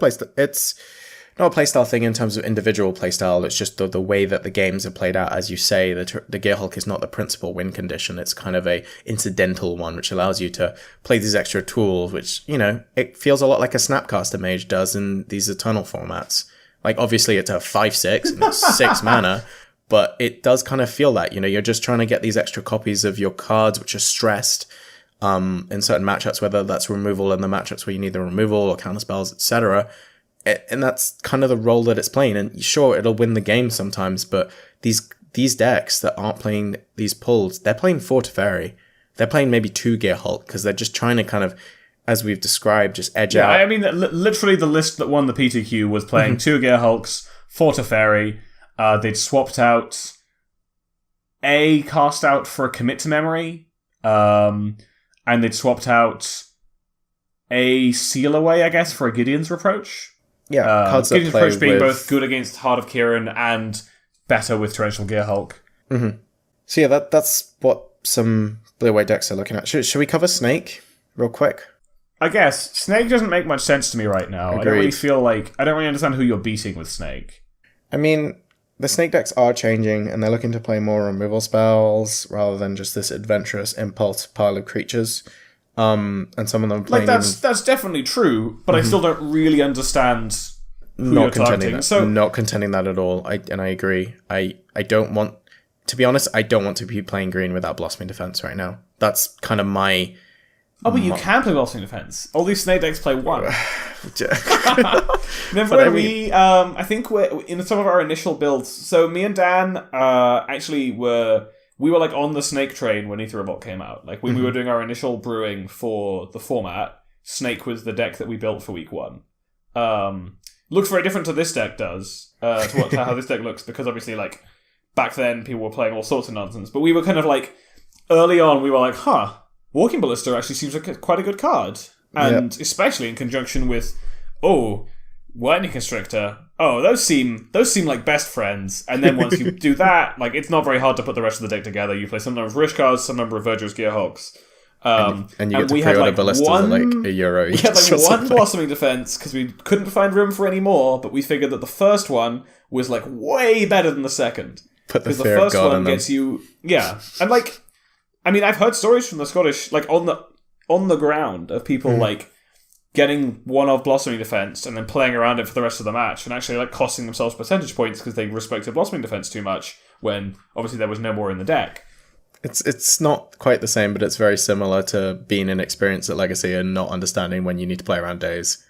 not a playstyle thing in terms of individual playstyle, it's just the way that the games are played out. As you say, the Gearhulk is not the principal win condition, it's kind of a incidental one, which allows you to play these extra tools, which, it feels a lot like a Snapcaster Mage does in these Eternal formats. Like, obviously it's a 5/6 and it's 6 mana, but it does kind of feel that, you're just trying to get these extra copies of your cards, which are stressed in certain matchups, whether that's removal in the matchups where you need the removal or counterspells, etc. And that's kind of the role that it's playing. And sure, it'll win the game sometimes, but these decks that aren't playing these pulls, they're playing 4 Teferi. They're playing maybe 2 Gearhulk, because they're just trying to kind of, as we've described, just edge out. Yeah, I mean, literally the list that won the PTQ was playing 2 Gearhulks, 4 Teferi. They'd swapped out a Cast Out for a Commit to Memory, and they'd swapped out a Seal Away, I guess, for a Gideon's Reproach. Yeah, cards Gideon's that play Reproach being with... both good against Heart of Kieran and better with Torrential Gearhulk. Mm-hmm. So yeah, that's what some blue-white decks are looking at. Should we cover Snake real quick? I guess. Snake doesn't make much sense to me right now. Agreed. I don't really feel like... I don't really understand who you're beating with Snake. I mean, the Snake decks are changing, and they're looking to play more removal spells rather than just this adventurous impulse pile of creatures. And some of them playing that's definitely true, but I still don't really understand who you're targeting. Not contending that at all. I agree. I don't want... To be honest, I don't want to be playing green without Blossoming Defense right now. That's kind of my... Oh, but you can play Blossoming Defense. All these Snake decks play 1. Remember when I think we're in some of our initial builds. So me and Dan actually were like on the Snake train when Aether Revolt came out. Like when we were doing our initial brewing for the format, Snake was the deck that we built for week 1. Looks very different to this deck does, to how this deck looks, because obviously like back then people were playing all sorts of nonsense. But we were kind of like, early on we were like, Walking Ballista actually seems like quite a good card. And especially in conjunction with, Lightning Constrictor. Oh, those seem like best friends. And then once you do that, like it's not very hard to put the rest of the deck together. You play some number of Rishkars, some number of Virgil's Gearhulks. And you get to pre-order Ballistas at like €1 each. We had like one Blossoming Defense because we couldn't find room for any more, but we figured that the first one was like way better than the second. Put the fear of God in them. Gets you... Yeah. And like... I mean, I've heard stories from the Scottish, like, on the ground of people, like, getting one of Blossoming Defense and then playing around it for the rest of the match and actually, like, costing themselves percentage points because they respected Blossoming Defense too much when, obviously, there was no more in the deck. It's not quite the same, but it's very similar to being inexperienced at Legacy and not understanding when you need to play around days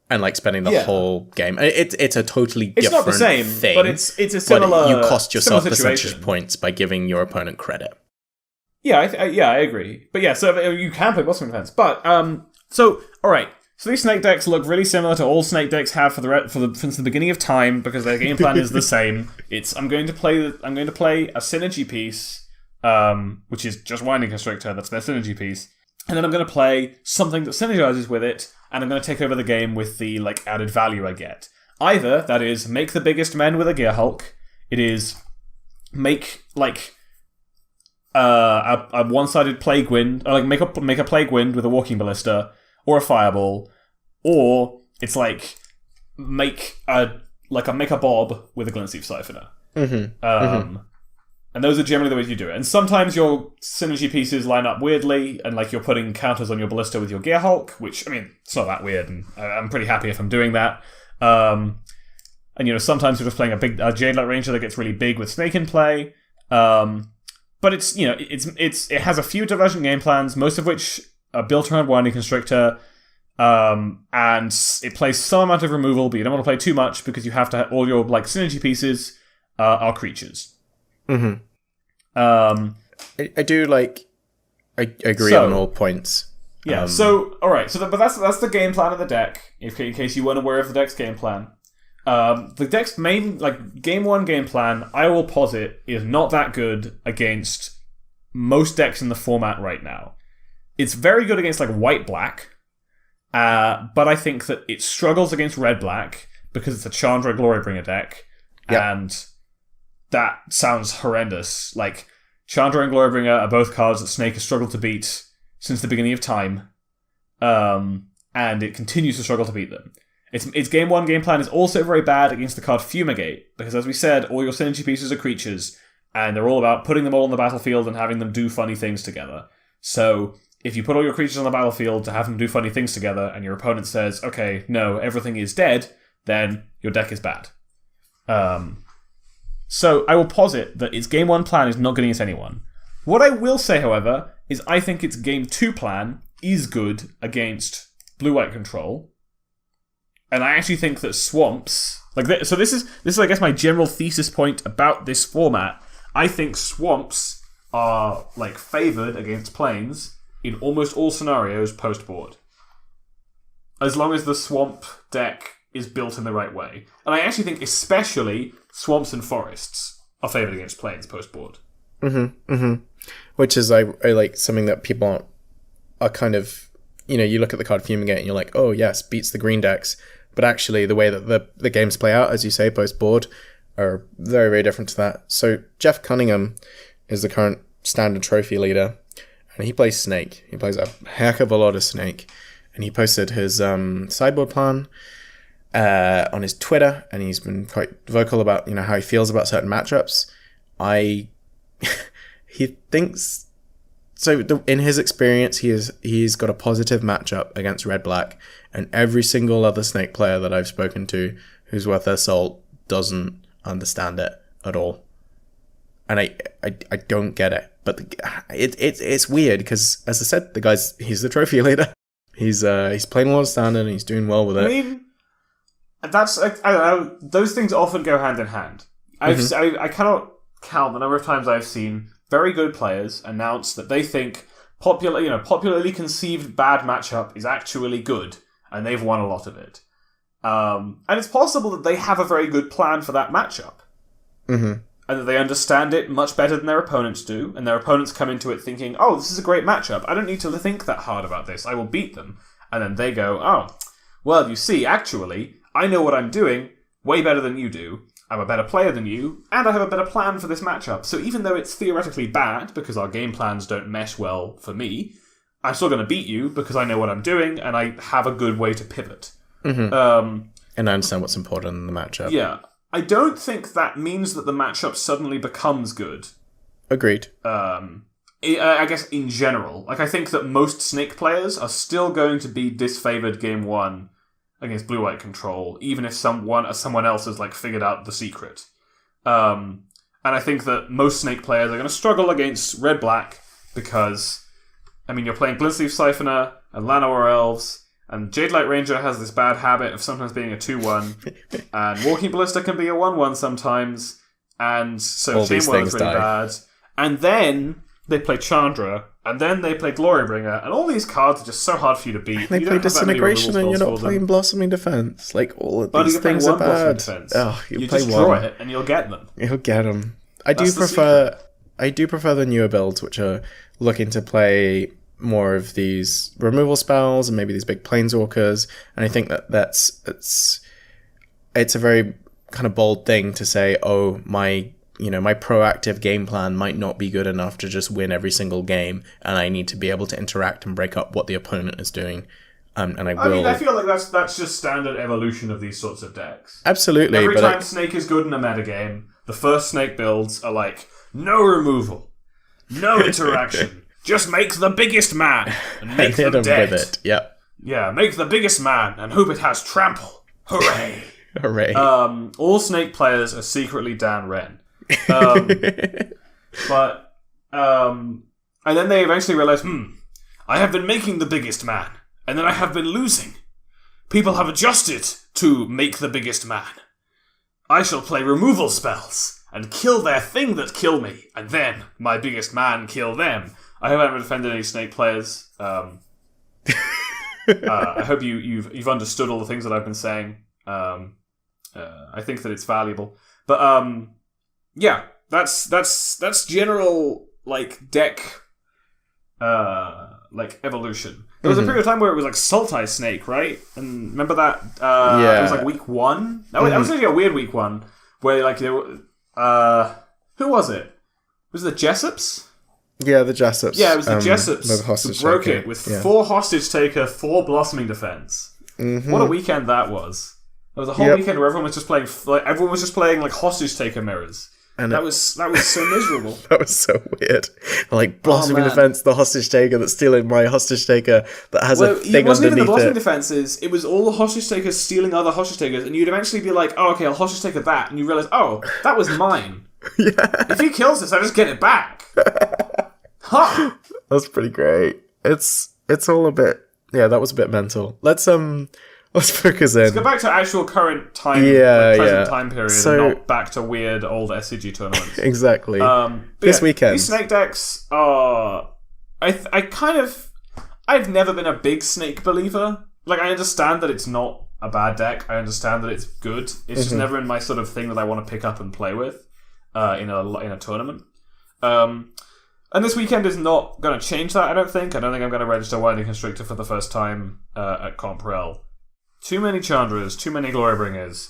and, like, spending the whole game. It's a totally different thing. It's not the same, but it's a similar... But you cost yourself percentage points by giving your opponent credit. Yeah, I agree. But yeah, so you can play Blossoming Defense. But, alright. So these Snake decks look really similar to all Snake decks have since the beginning of time, because their game plan is the same. I'm going to play a synergy piece, which is just Winding Constrictor, that's their synergy piece. And then I'm going to play something that synergizes with it, and I'm going to take over the game with the, like, added value I get. Either, that is, make the biggest men with a Gearhulk. It is, make, like... a one-sided Plague Wind, or like make a Plague Wind with a Walking Ballista, or a Fireball, or it's like make a Bob with a Glintstream Siphoner. And those are generally the ways you do it. And sometimes your synergy pieces line up weirdly, and like you're putting counters on your Ballista with your Gearhulk, which, I mean, it's not that weird, and I'm pretty happy if I'm doing that. And sometimes you're just playing a Jadelight Ranger that gets really big with Snake in play. But it's, it has a few divergent game plans, most of which are built around Winding Constrictor. And it plays some amount of removal, but you don't want to play too much because you have to have all your like synergy pieces are creatures. Mm-hmm. I do like. I agree on all points. Yeah. All right. But that's the game plan of the deck. In case you weren't aware of the deck's game plan, the deck's main game 1 game plan, I will posit, is not that good against most decks in the format right now. It's very good against white-black, but I think that it struggles against red-black because it's a Chandra Glorybringer deck, and that sounds horrendous. Chandra and Glorybringer are both cards that Snake has struggled to beat since the beginning of time, and it continues to struggle to beat them. Its game 1 game plan is also very bad against the card Fumigate, because as we said, all your synergy pieces are creatures, and they're all about putting them all on the battlefield and having them do funny things together. So, if you put all your creatures on the battlefield to have them do funny things together, and your opponent says, okay, no, everything is dead, then your deck is bad. So I will posit that its game 1 plan is not good against anyone. What I will say, however, is I think its game 2 plan is good against blue-white control. And I actually think that swamps... So this is, I guess, my general thesis point about this format. I think swamps are, favoured against plains in almost all scenarios post-board. As long as the swamp deck is built in the right way. And I actually think especially swamps and forests are favoured against plains post-board. Mm-hmm, mm-hmm. Which is, I like, something that people are kind of... you look at the card Fumigate and you're like, oh, yes, beats the green decks. But actually, the way that the games play out, as you say, post-board, are very, very different to that. So Jeff Cunningham is the current standard trophy leader, and he plays Snake. He plays a heck of a lot of Snake. And he posted his sideboard plan on his Twitter, and he's been quite vocal about how he feels about certain matchups. He thinks so. In his experience, he's got a positive matchup against red-black, and every single other Snake player that I've spoken to who's worth their salt doesn't understand it at all. And I don't get it, but it's weird because, as I said, he's the trophy leader. He's playing a lot of standard and he's doing well with it. I mean, that's I don't know. Those things often go hand in hand. I cannot count the number of times I've seen very good players announce that they think popularly conceived bad matchup is actually good, and they've won a lot of it. And it's possible that they have a very good plan for that matchup. Mm-hmm. And that they understand it much better than their opponents do, and their opponents come into it thinking, oh, this is a great matchup. I don't need to think that hard about this. I will beat them. And then they go, oh, well, you see, actually, I know what I'm doing way better than you do. I'm a better player than you, and I have a better plan for this matchup. So even though it's theoretically bad, because our game plans don't mesh well for me, I'm still going to beat you because I know what I'm doing, and I have a good way to pivot. Mm-hmm. And I understand what's important in the matchup. Yeah. I don't think that means that the matchup suddenly becomes good. Agreed. I guess in general. I think that most Snake players are still going to be disfavored game 1 against blue-white control, even if someone else has figured out the secret. And I think that most Snake players are going to struggle against red-black because, you're playing Glintleaf Siphoner and Llanowar Elves, and Jadelight Ranger has this bad habit of sometimes being a 2-1, and Walking Ballista can be a 1-1 sometimes, and so Chain Whirl is really bad. And then they play Chandra, and then they play Glorybringer, and all these cards are just so hard for you to beat. They play Disintegration, and you're not playing Blossoming Defense. All of these things are bad. Oh, you play just draw it, and you'll get them. You'll get them. I do prefer the newer builds, which are looking to play more of these removal spells and maybe these big planeswalkers, and I think it's a very kind of bold thing to say, oh, my proactive game plan might not be good enough to just win every single game, and I need to be able to interact and break up what the opponent is doing, and I will. I feel like that's just standard evolution of these sorts of decks. Absolutely. Every time Snake is good in a metagame, the first Snake builds are no removal, no interaction. Just make the biggest man and make them dead. With it. Yep. Yeah, make the biggest man and hope it has trample. Hooray! Hooray! All Snake players are secretly Dan Wren, and then they eventually realize, I have been making the biggest man, and then I have been losing. People have adjusted to make the biggest man. I shall play removal spells and kill their thing that kill me, and then my biggest man kill them. I hope I haven't offended any Snake players. I hope you've understood all the things that I've been saying. I think that it's valuable, but yeah, that's general like deck like evolution. There was a period of time where it was like Sultai Snake, right? And remember that? It was like week 1. That was actually a weird week 1 where like there were who was it? Was it the Jessops? Yeah, the Jessops. Yeah, it was the Jessops who broke it with 4 hostage taker, 4 blossoming defense. What a weekend that was! There was a whole weekend where everyone was just playing like hostage taker mirrors. And that was so miserable. That was so weird. Like blossoming defense, the hostage taker that's stealing my hostage taker that has a thing underneath it. It wasn't even the blossoming defenses. It was all the hostage takers stealing other hostage takers, and you'd eventually be like, "Oh, okay, I'll hostage taker that," and you realize, "Oh, that was mine." If he kills this, I just get it back. Huh. That's pretty great. It's all a bit. Yeah, that was a bit mental. Let's focus in. Let's go back to actual current time, present time period, and not back to weird old SCG tournaments. Exactly. This weekend, these snake decks are. I've never been a big snake believer. Like, I understand that it's not a bad deck. I understand that it's good. It's just never in my sort of thing that I want to pick up and play with in a tournament. And this weekend is not going to change that, I don't think. I don't think I'm going to register Winding Constrictor for the first time at Comprel. Too many Chandras, too many Glorybringers.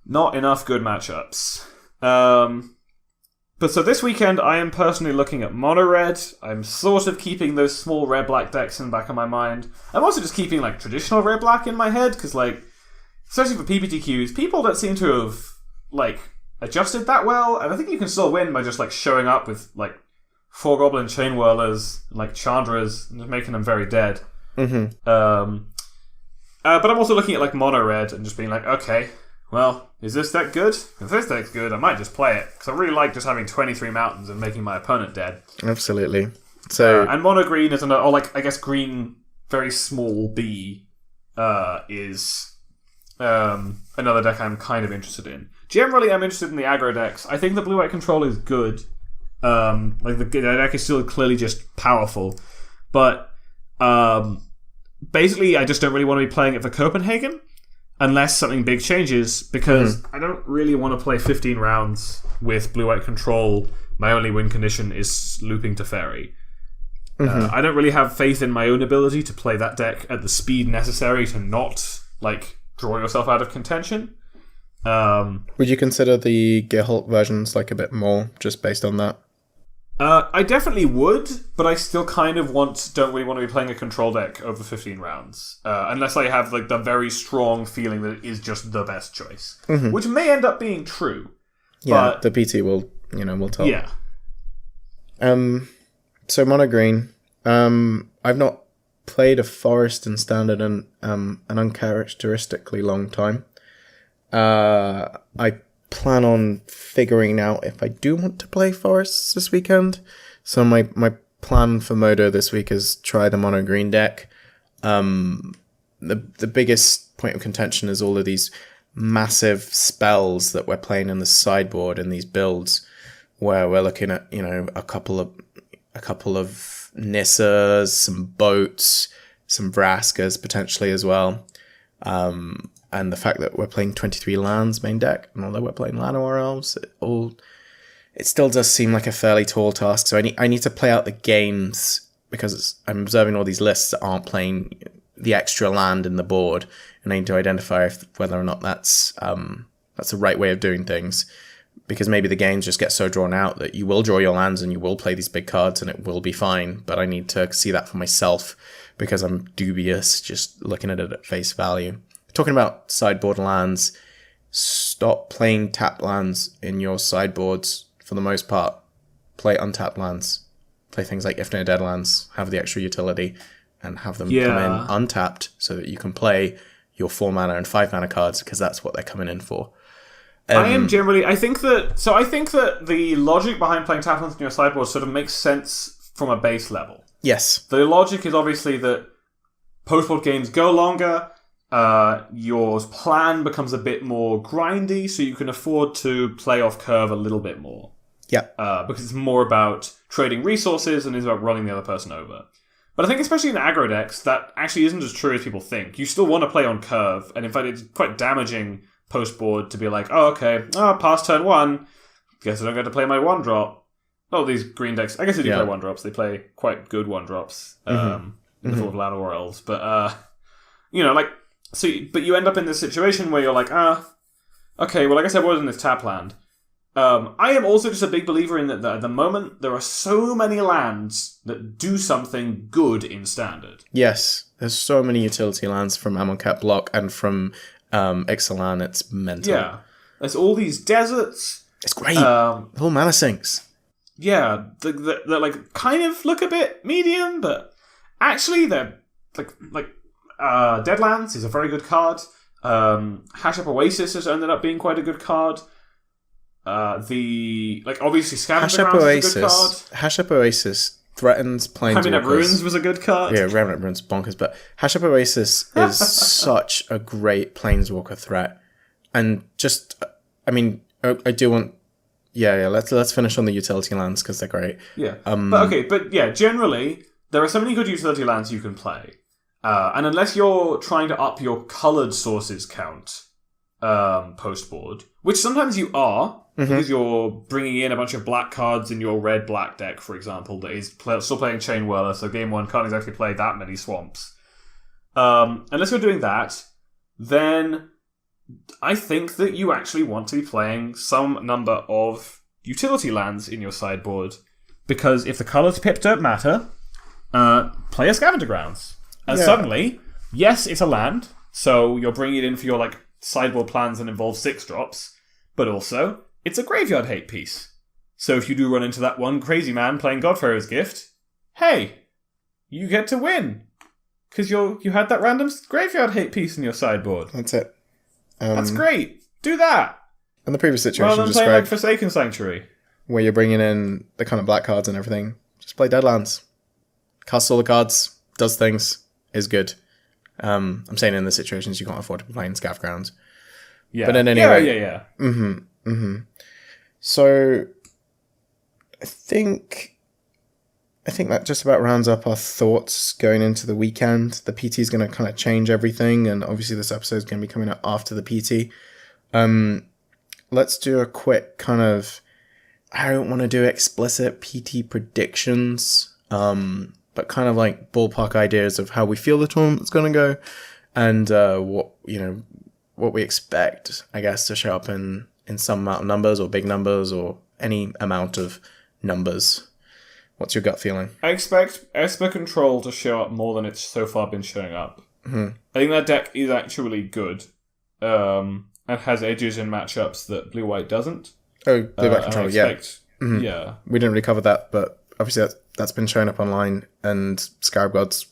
Not enough good matchups. But so this weekend, I am personally looking at mono-red. I'm sort of keeping those small red-black decks in the back of my mind. I'm also just keeping like traditional red-black in my head, because like, especially for PPTQs, people don't seem to have like adjusted that well, and I think you can still win by just like showing up with like 4 Goblin Chain Whirlers, like Chandras, and just making them very dead. But I'm also looking at like mono red and just being like, okay, well, is this deck good? If this deck's good, I might just play it, because I really like just having 23 mountains and making my opponent dead. Absolutely. So and mono green is another, or like I guess green very small B is another deck I'm kind of interested in. Generally, I'm interested in the aggro decks. I think the blue-white control is good. Like the deck is still clearly just powerful, but basically I just don't really want to be playing it for Copenhagen unless something big changes, because I don't really want to play 15 rounds with blue-white control. My only win condition is looping to fairy. I don't really have faith in my own ability to play that deck at the speed necessary to not like draw yourself out of contention. Would you consider the Gearhulk versions like a bit more just based on that? I definitely would, but I still kind of don't really want to be playing a control deck over 15 rounds. Unless I have like the very strong feeling that it is just the best choice. Which may end up being true. Yeah, but the PT will tell. Yeah. So mono green. I've not played a forest in standard in an uncharacteristically long time. I plan on figuring out if I do want to play forests this weekend. So my plan for Modo this week is try the mono green deck. The biggest point of contention is all of these massive spells that we're playing in the sideboard in these builds, where we're looking at a couple of Nissas, some boats, some Vraskas potentially as well. And the fact that we're playing 23 lands main deck, and although we're playing Llanowar Elves, it still does seem like a fairly tall task. So I need to play out the games, because I'm observing all these lists that aren't playing the extra land in the board, and I need to identify whether or not that's the right way of doing things. Because maybe the games just get so drawn out that you will draw your lands and you will play these big cards and it will be fine. But I need to see that for myself, because I'm dubious just looking at it at face value. Talking about sideboard lands, stop playing tapped lands in your sideboards for the most part. Play untapped lands. Play things like If No Deadlands, have the extra utility, and have them come in untapped so that you can play your 4 mana and 5 mana cards, because that's what they're coming in for. I think that the logic behind playing tapped lands in your sideboard sort of makes sense from a base level. Yes. The logic is obviously that post-board games go longer, your plan becomes a bit more grindy, so you can afford to play off curve a little bit more. Yeah. Because it's more about trading resources than it is about running the other person over. But I think especially in aggro decks, that actually isn't as true as people think. You still want to play on curve, and in fact it's quite damaging post-board to be like, oh, okay, past turn 1, guess I don't get to play my 1-drop. Oh, these green decks, I guess they do play 1-drops. They play quite good 1-drops in the form of Land War Elves. But, but you end up in this situation where you're like, okay, well, I guess I was in this tap land. I am also just a big believer in that at the moment, there are so many lands that do something good in Standard. Yes, there's so many utility lands from Amonkhet Block and from Ixalan, it's mental. Yeah, there's all these deserts. It's great. The whole mana sinks. Yeah, that like kind of look a bit medium, but actually they're like Deadlands is a very good card. Hash Up Oasis has ended up being quite a good card. Obviously Scavenger Grounds is a good card. Hash Up Oasis threatens Planeswalkers. Remnant Ruins was a good card. Yeah, Remnant Ruins bonkers, but Hash Up Oasis is such a great Planeswalker threat. And just, I mean, I do want... Yeah, let's finish on the utility lands, because they're great. Yeah, generally, there are so many good utility lands you can play. And unless you're trying to up your coloured sources count post-board, which sometimes you are, because you're bringing in a bunch of black cards in your red-black deck, for example, that is still playing Chain Whirler, so game 1 can't exactly play that many swamps. Unless you're doing that, then I think that you actually want to be playing some number of utility lands in your sideboard, because if the colours pip don't matter, play a Scavenger Grounds. And suddenly, yes, it's a land, so you're bringing it in for your sideboard plans that involve 6-drops, but also, it's a graveyard hate piece. So if you do run into that one crazy man playing Godfarer's Gift, hey, you get to win, because you had that random graveyard hate piece in your sideboard. That's it. That's great. Do that. And the previous situation rather than described, playing Forsaken Sanctuary, where you're bringing in the kind of black cards and everything, just play Deadlands. Cast all the cards, does things, is good. I'm saying in the situations you can't afford to be playing Scav Grounds. Yeah. But in any way... Yeah. So, I think that just about rounds up our thoughts going into the weekend. The PT is going to kind of change everything, and obviously this episode is going to be coming out after the PT. Let's do a quick kind of... I don't want to do explicit PT predictions, but kind of like ballpark ideas of how we feel the tournament's going to go, and what we expect, I guess, to show up in some amount of numbers, or big numbers, or any amount of numbers. What's your gut feeling? I expect Esper Control to show up more than it's so far been showing up. Mm-hmm. I think that deck is actually good, and has edges in matchups that Blue-White doesn't. Oh, Blue-White Control, yeah. Mm-hmm. Yeah. We didn't really cover that, but obviously that's been showing up online, and Scarab God's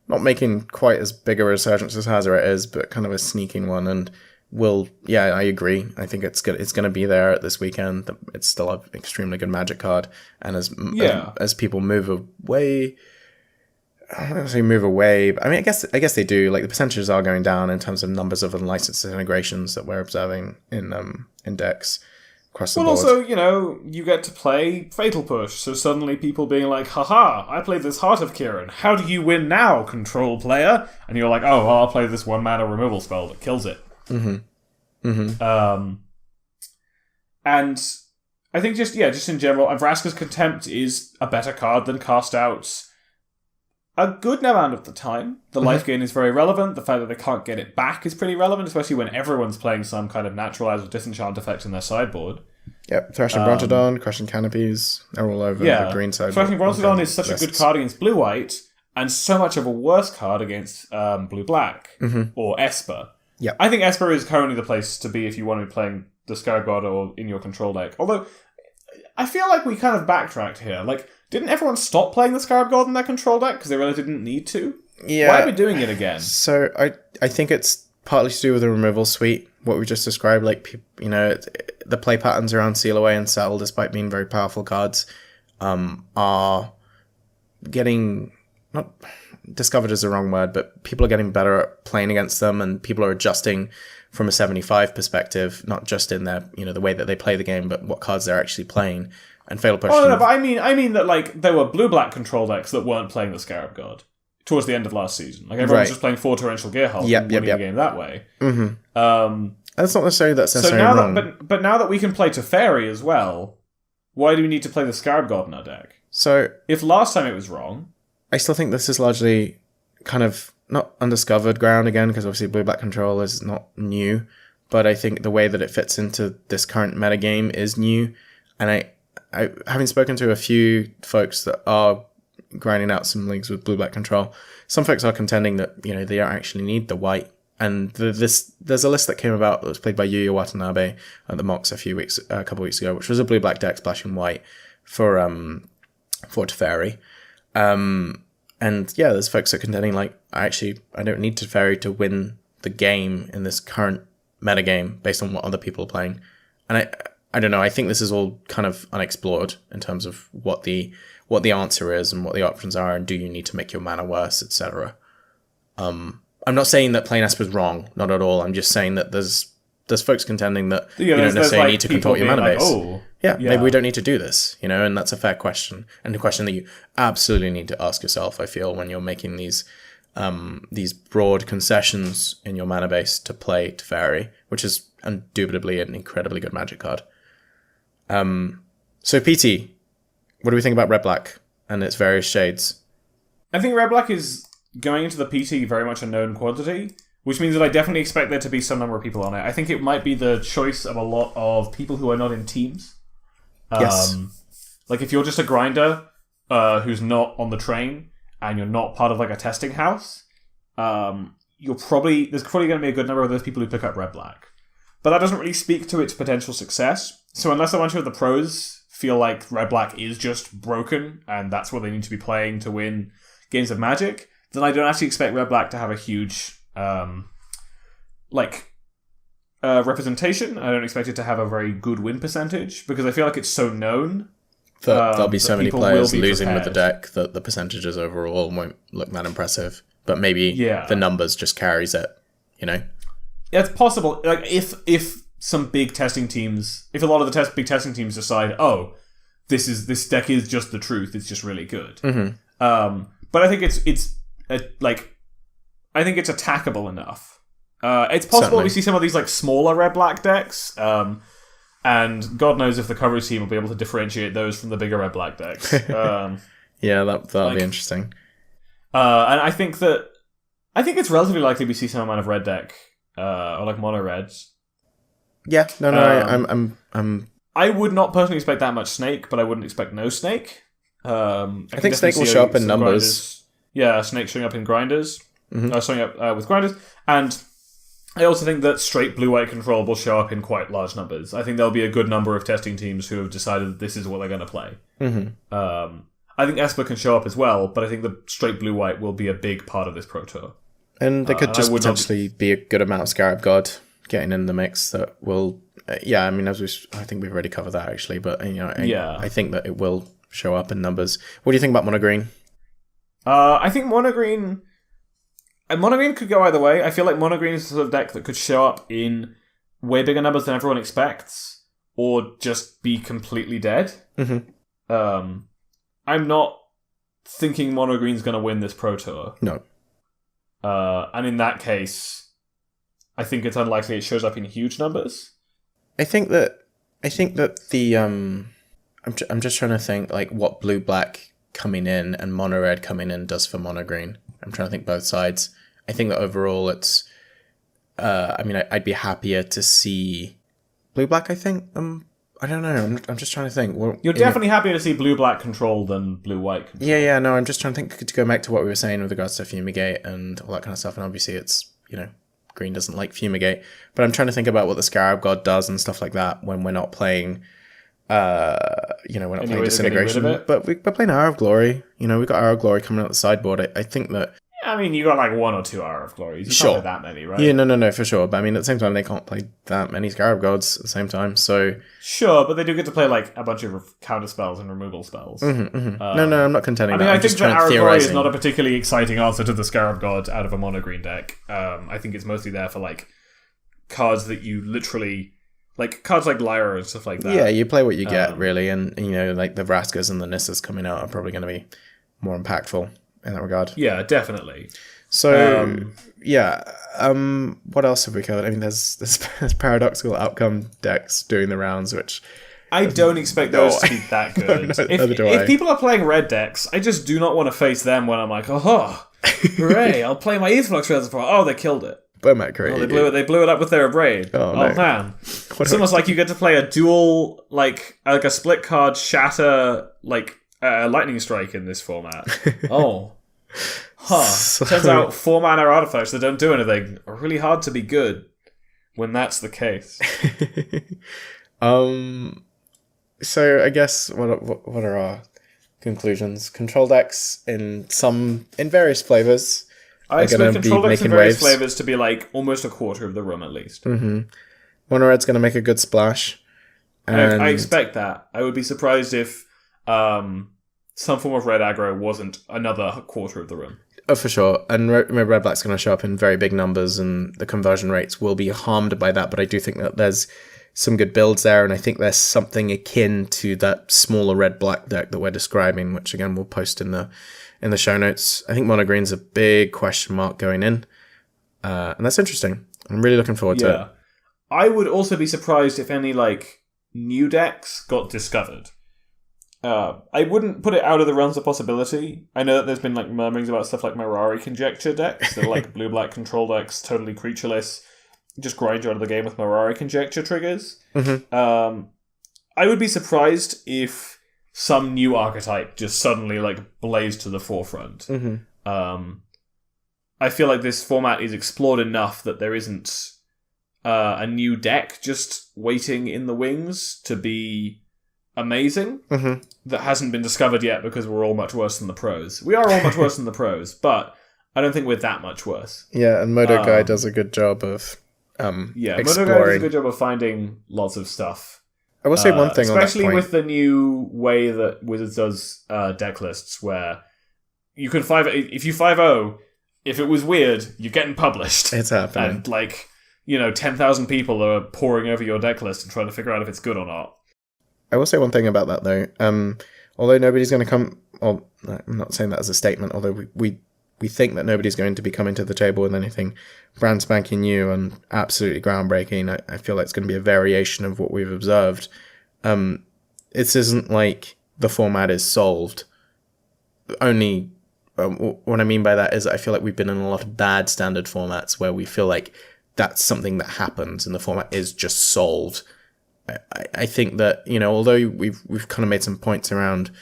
not making quite as big a resurgence as Hazaret is, but kind of a sneaking one, and I agree. I think it's good. It's going to be there at this weekend. It's still an extremely good Magic card, and as people move away, I don't want to say move away, but I mean, I guess they do. Like, the percentages are going down in terms of numbers of unlicensed integrations that we're observing in decks across the board. Also, you get to play Fatal Push, so suddenly people being like, haha, I played this Heart of Kiran. How do you win now, control player? And you're like, oh, well, I'll play this 1-mana removal spell that kills it. Mm-hmm. Mm-hmm. And I think just in general, Vraska's Contempt is a better card than Cast Out's a good amount of the time. The life gain is very relevant. The fact that they can't get it back is pretty relevant, especially when everyone's playing some kind of naturalize or disenchant effect in their sideboard. Yep, Thrashing Brontodon, Crushing Canopies, they're all over the green side. Thrashing Brontodon is such a good card against Blue-White, and so much of a worse card against Blue-Black, or Esper. Yep. I think Esper is currently the place to be if you want to be playing the Scarab God or in your control deck. Although, I feel like we kind of backtracked here. Like, didn't everyone stop playing the Scarab God in their control deck because they really didn't need to? Yeah. Why are we doing it again? So, I think it's partly to do with the removal suite, what we just described. Like, the play patterns around Seal Away and Settle, despite being very powerful cards, are getting discovered is the wrong word, but people are getting better at playing against them, and people are adjusting from a 75 perspective, not just in their, the way that they play the game, but what cards they're actually playing. And Fatal Push. Oh no, but I mean that like there were blue-black control decks that weren't playing the Scarab God towards the end of last season. Like everyone was just playing 4 Torrential Gearhulk and winning the game that way. Mm-hmm. That's not necessarily wrong. But now that we can play Teferi as well, why do we need to play the Scarab God in our deck? So if last time it was wrong, I still think this is largely kind of not undiscovered ground again, because obviously blue-black control is not new, but I think the way that it fits into this current metagame is new, and I having spoken to a few folks that are grinding out some leagues with blue-black control, some folks are contending that they don't actually need the white. And there's a list that came about that was played by Yuya Watanabe at the Mox a couple weeks ago, which was a blue-black deck splashing white for Teferi. And yeah, there's folks that are contending like, I don't need Teferi to win the game in this current metagame based on what other people are playing. And I don't know, I think this is all kind of unexplored in terms of what the answer is and what the options are, and do you need to make your mana worse, etc. I'm not saying that Plain Esper is wrong, not at all. I'm just saying that there's folks contending that you don't necessarily need to control your mana base. Maybe we don't need to do this, and that's a fair question, and a question that you absolutely need to ask yourself, I feel, when you're making these broad concessions in your mana base to play Teferi, which is indubitably an incredibly good Magic card. So PT, what do we think about red-black and its various shades? I think red-black is going into the PT very much a known quantity, which means that I definitely expect there to be some number of people on it. I think it might be the choice of a lot of people who are not in teams. Yes. Like if you're just a grinder who's not on the train and you're not part of like a testing house, there's probably going to be a good number of those people who pick up red-black. But that doesn't really speak to its potential success. So unless a bunch of the pros feel like red-black is just broken and that's what they need to be playing to win games of Magic, then I don't actually expect red-black to have a huge representation. I don't expect it to have a very good win percentage, because I feel like it's so known that there'll be so many players losing with the deck that the percentages overall won't look that impressive. But maybe the numbers just carries it, Yeah, it's possible. Like if some big testing teams, if a lot of the big testing teams decide, this deck is just the truth, it's just really good. Mm-hmm. But I think I think it's attackable enough. It's possible we see some of these like smaller red-black decks, and God knows if the coverage team will be able to differentiate those from the bigger red-black decks. Yeah, that'll be interesting. And I think it's relatively likely we see some amount of red deck, or like mono reds. Yeah, no, I would not personally expect that much snake, but I wouldn't expect no snake. I think snake will show up in numbers. Snake showing up in grinders. Mm-hmm. Showing up with grinders. And I also think that straight blue-white control will show up in quite large numbers. I think there'll be a good number of testing teams who have decided that this is what they're going to play. Mm-hmm. I think Esper can show up as well, but I think the straight blue-white will be a big part of this Pro Tour. And there could just potentially be a good amount of Scarab God getting in the mix that will... I think we've already covered that, actually, but I think that it will show up in numbers. What do you think about mono green? I think mono green could go either way. I feel like mono green is the sort of deck that could show up in way bigger numbers than everyone expects, or just be completely dead. Mm-hmm. I'm not thinking mono green's going to win this Pro Tour. No. And in that case, I think it's unlikely it shows up in huge numbers. I think that the I'm just trying to think like what blue black coming in and mono red coming in does for mono green. I'm trying to think both sides. I think that overall it's I'd be happier to see blue black. I think I don't know. I'm just trying to think. Well, you're definitely happier to see blue black control than blue white control. Yeah. No, I'm just trying to think to go back to what we were saying with regards to fumigate and all that kind of stuff. And obviously it's green doesn't like fumigate, but I'm trying to think about what the Scarab God does and stuff like that when we're not playing, we're not playing Disintegration, but we're playing Hour of Glory. We've got Hour of Glory coming out the sideboard. I think that I mean, you got like 1 or 2 Hour of Glories. You Sure. can't play that many, right? Yeah, no, for sure. But I mean, at the same time, they can't play that many Scarab Gods at the same time, so... Sure, but they do get to play like a bunch of counter spells and removal spells. No, I'm not contending I mean, that. I I'm think just that trying Hour to of Glory is theorizing. not a particularly exciting answer to the Scarab God out of a mono green deck. I think it's mostly there for like cards that you literally... Like, cards like Lyra and stuff like that. Yeah, you play what you get, really, and, you know, like the Vraskas and the Nissas coming out are probably going to be more impactful in that regard. Yeah, definitely. So, what else have we covered? I mean, there's paradoxical outcome decks doing the rounds, which... I don't expect those to be that good. If people are playing red decks, I just do not want to face them when I'm like, oh, hooray, I'll play my Aetherflux Reservoir. Oh, they killed it. They blew it up with their Abrade. Oh, no. No. Man. It's almost like you get to play a dual, like a split card shatter, Lightning Strike in this format. Oh. Turns out 4-mana artifacts that don't do anything are really hard to be good when that's the case. So I guess what are our conclusions? Control decks in various flavors. I expect control decks in various flavors to be like almost a quarter of the room at least. Mm-hmm. Mono red's going to make a good splash. And I expect that. I would be surprised if some form of red aggro wasn't another quarter of the room. Oh, for sure. And red black's going to show up in very big numbers, and the conversion rates will be harmed by that. But I do think that there's some good builds there, and I think there's something akin to that smaller red black deck that we're describing, which again we'll post in the show notes. I think mono green's a big question mark going in, and that's interesting. I'm really looking forward to it. I would also be surprised if any like new decks got discovered. I wouldn't put it out of the realms of possibility. I know that there's been like murmurings about stuff like Mirari Conjecture decks. They're like blue-black control decks, totally creatureless. Just grind you out of the game with Mirari Conjecture triggers. Mm-hmm. I would be surprised if some new archetype just suddenly like blazed to the forefront. Mm-hmm. I feel like this format is explored enough that there isn't a new deck just waiting in the wings to be amazing that hasn't been discovered yet because we're all much worse than the pros. We are all much worse than the pros, but I don't think we're that much worse. Yeah, and Modo Guy does a good job of Modo Guy exploring. does a good job of finding lots of stuff. I will say one thing on that especially point. with the new way that Wizards does deck lists, where you can if you 5-0, if it was weird, you're getting published. It's happening. And 10,000 people are poring over your deck list and trying to figure out if it's good or not. I will say one thing about that though. Although nobody's going to come, well, I'm not saying that as a statement. Although we think that nobody's going to be coming to the table with anything brand spanking new and absolutely groundbreaking. I feel like it's going to be a variation of what we've observed. This isn't like the format is solved. Only what I mean by that is I feel like we've been in a lot of bad standard formats where we feel like that's something that happens and the format is just solved. I think that, although we've kind of made some points around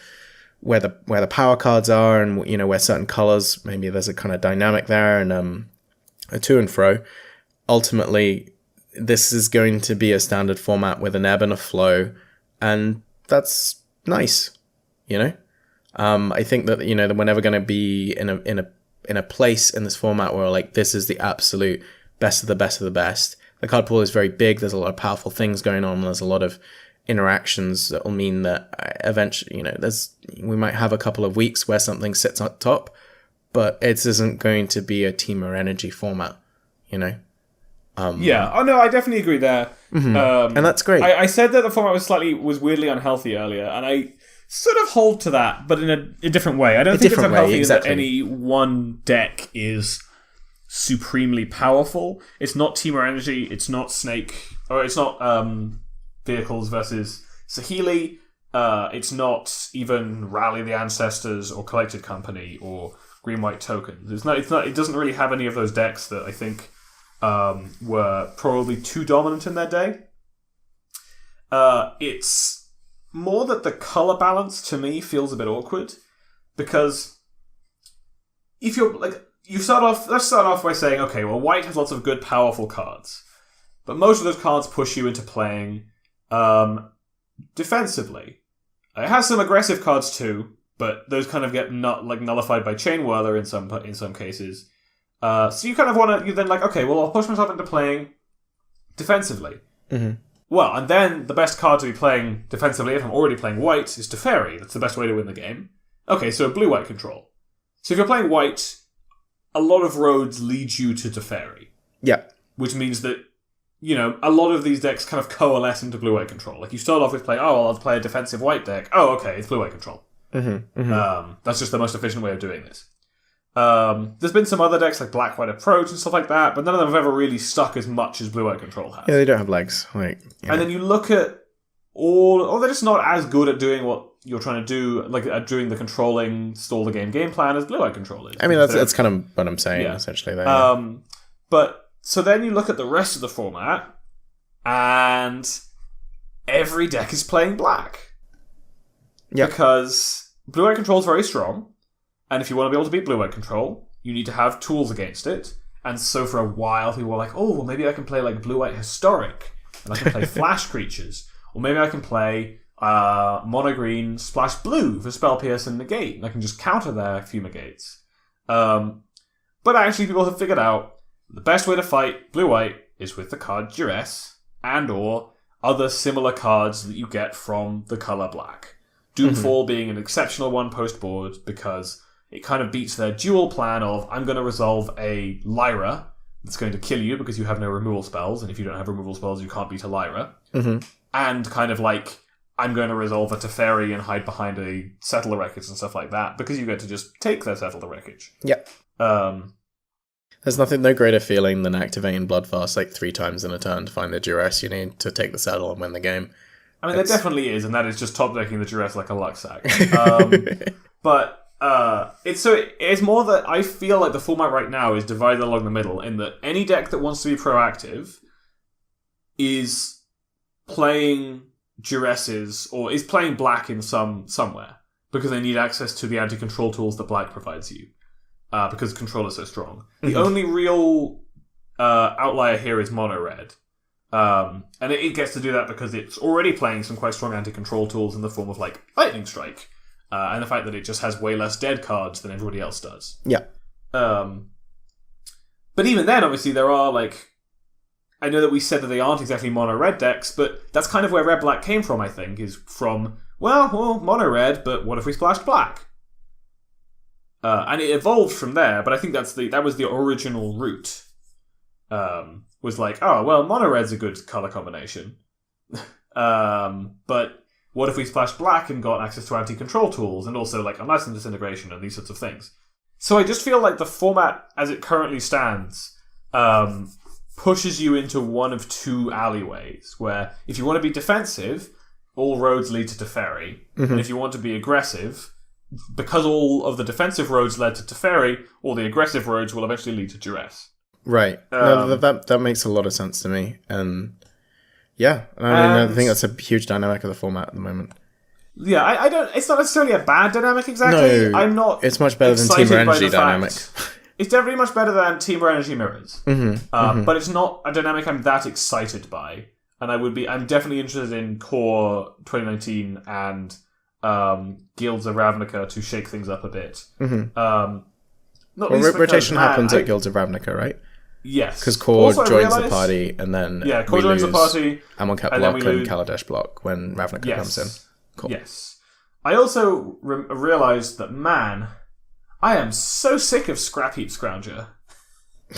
where the power cards are and, where certain colors, maybe there's a kind of dynamic there and a to and fro, ultimately this is going to be a standard format with an ebb and a flow, and that's nice, I think that, that we're never going to be in a place in this format where like this is the absolute best of the best of the best. The card pool is very big. There's a lot of powerful things going on. There's a lot of interactions that will mean that eventually, we might have a couple of weeks where something sits on top, but it isn't going to be a team or energy format, Yeah. Oh no, I definitely agree there. Mm-hmm. And that's great. I said that the format was weirdly unhealthy earlier, and I sort of hold to that, but in a different way. I don't think it's unhealthy that any one deck is supremely powerful. It's not Team or Energy, it's not Snake, or it's not Vehicles versus Saheeli, it's not even Rally the Ancestors or Collected Company or Green-White Tokens. It doesn't really have any of those decks that I think were probably too dominant in their day. It's more that the color balance to me feels a bit awkward, because if you're like, let's start off by saying, okay, well, white has lots of good, powerful cards, but most of those cards push you into playing defensively. It has some aggressive cards too, but those kind of get nullified by Chain Whirler in some cases. So you kind of want to... You're then like, okay, well, I'll push myself into playing defensively. Mm-hmm. Well, and then the best card to be playing defensively, if I'm already playing white, is Teferi. That's the best way to win the game. Okay, so blue-white control. So if you're playing white, a lot of roads lead you to Teferi. Yeah. Which means that, a lot of these decks kind of coalesce into blue-white control. Like, you start off with I'll play a defensive white deck. Oh, okay, it's blue-white control. Mm-hmm. Mm-hmm. That's just the most efficient way of doing this. There's been some other decks like Black-White Approach and stuff like that, but none of them have ever really stuck as much as blue-white control has. Yeah, they don't have legs. And then you look at they're just not as good at doing what you're trying to do, like at doing the controlling, stall the game plan as blue-white control is. I mean, that's kind of what I'm saying, essentially. There, But, so then you look at the rest of the format, and every deck is playing black. Yeah. Because blue-white control is very strong, and if you want to be able to beat blue-white control, you need to have tools against it. And so for a while, people were like, oh, well, maybe I can play like blue-white historic, and I can play flash creatures. Or maybe I can play mono-green splash blue for spell pierce and negate, and I can just counter their fumigates. But actually, people have figured out the best way to fight blue-white is with the card Duress and or other similar cards that you get from the color black. Doomfall being an exceptional one post-board because it kind of beats their dual plan of I'm going to resolve a Lyra that's going to kill you because you have no removal spells, and if you don't have removal spells, you can't beat a Lyra. Mm-hmm. And kind of like, I'm going to resolve a Teferi and hide behind a Settle the Wreckage and stuff like that, because you get to just take their Settle the Wreckage. Yep. There's no greater feeling than activating Bloodfast like 3 times in a turn to find the duress you need to take the saddle and win the game. I mean, there definitely is, and that is just top decking the duress like a luck sack. But it's more that I feel like the format right now is divided along the middle, in that any deck that wants to be proactive is playing duresses or is playing black in somewhere because they need access to the anti-control tools that black provides you because control is so strong. The only real outlier here is mono red, and it gets to do that because it's already playing some quite strong anti-control tools in the form of like lightning strike and the fact that it just has way less dead cards than everybody else does. Yeah. But even then, obviously, there are like, I know that we said that they aren't exactly mono-red decks, but that's kind of where red-black came from, I think, is from, well, mono-red, but what if we splashed black? And it evolved from there, but I think that was the original route. Was like, oh, well, mono-red's a good color combination. But what if we splashed black and got access to anti-control tools, and also like Unlicensed Disintegration and these sorts of things? So I just feel like the format, as it currently stands, pushes you into one of 2 alleyways, where if you want to be defensive, all roads lead to Teferi. And if you want to be aggressive, because all of the defensive roads led to Teferi, all the aggressive roads will eventually lead to Duress. Right. No, that makes a lot of sense to me. And yeah, I think that's a huge dynamic of the format at the moment. Yeah, I don't. It's not necessarily a bad dynamic exactly. No, I'm not. It's much better than Teamer Energy dynamic. It's definitely much better than Teamer Energy Mirrors. But it's not a dynamic I'm that excited by. And I'm definitely interested in Core 2019 and Guilds of Ravnica to shake things up a bit. Rotation happens at Guilds of Ravnica, right? Yes. Because Core joins the party, and then Core joins the party, Amonkhet block and Kaladesh block when Ravnica comes in. Cool. Yes. I also realised that, man, I am so sick of Scrap Heap Scrounger.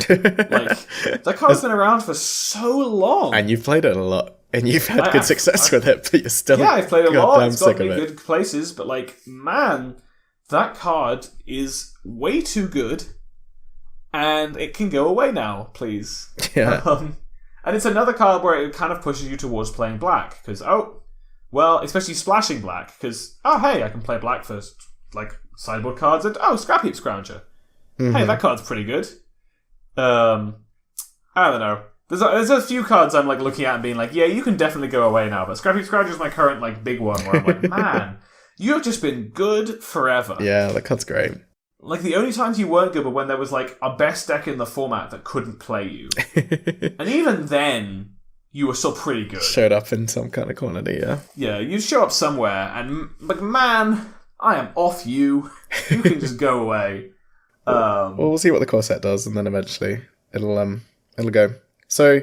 Like, that card's been around for so long. And you've played it a lot. And you've had good success with it, but you're still I've played a lot. It's got me good places, but like, man, that card is way too good, and it can go away now, please. Yeah. And it's another card where it kind of pushes you towards playing black, because, especially splashing black, because, hey, I can play black for, like, sideboard cards, and, Scrap Heap Scrounger. Hey, that card's pretty good. I don't know. There's a few cards I'm like looking at and being like, yeah, you can definitely go away now. But Scrap Heap Scrounger is my current like big one where I'm like, man, you have just been good forever. Yeah, that card's great. Like the only times you weren't good were when there was like a best deck in the format that couldn't play you, and even then you were still pretty good. Showed up in some kind of quantity, yeah. Yeah, you'd show up somewhere, and like, man, I am off you. You can just go away. Well, we'll see what the core set does, and then eventually it'll go. So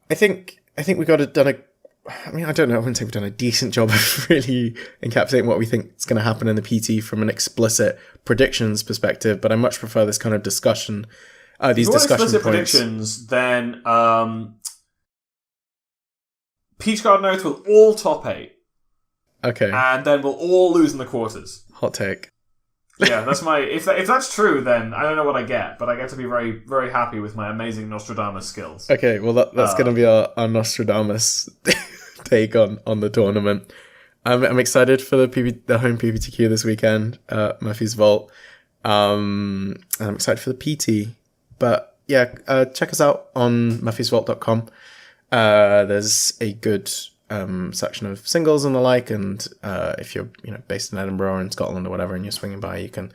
I think we got it done I don't know, I wouldn't say we've done a decent job of really encapsulating what we think is going to happen in the PT from an explicit predictions perspective, but I much prefer this kind of discussion, these discussion explicit points. Predictions, then Peach Garden Oath will all top 8. Okay. And then we'll all lose in the quarters. Hot take. Yeah, that's my... If that's true, then I don't know what I get, but I get to be very, very happy with my amazing Nostradamus skills. Okay, well, that's going to be our Nostradamus take on the tournament. I'm excited for the home PPTQ this weekend at Murphy's Vault. And I'm excited for the PT. But yeah, check us out on murphysvault.com. There's a good section of singles and the like, and if you're based in Edinburgh or in Scotland or whatever, and you're swinging by, you can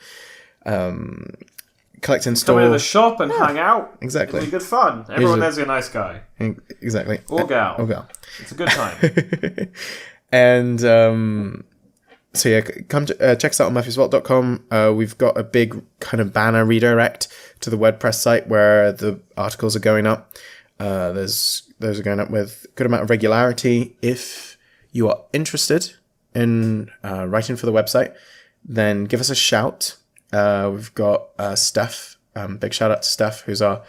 collect in store. Come into the shop and hang out. Exactly. It'll be good fun. Everyone there's a nice guy. Exactly. Or gal. Or gal. It's a good time. And so yeah, come check us out on murphysvault.com. We've got a big kind of banner redirect to the WordPress site where the articles are going up. Those are going up with a good amount of regularity. If you are interested in writing for the website, then give us a shout. We've got Steph, big shout out to Steph, who's our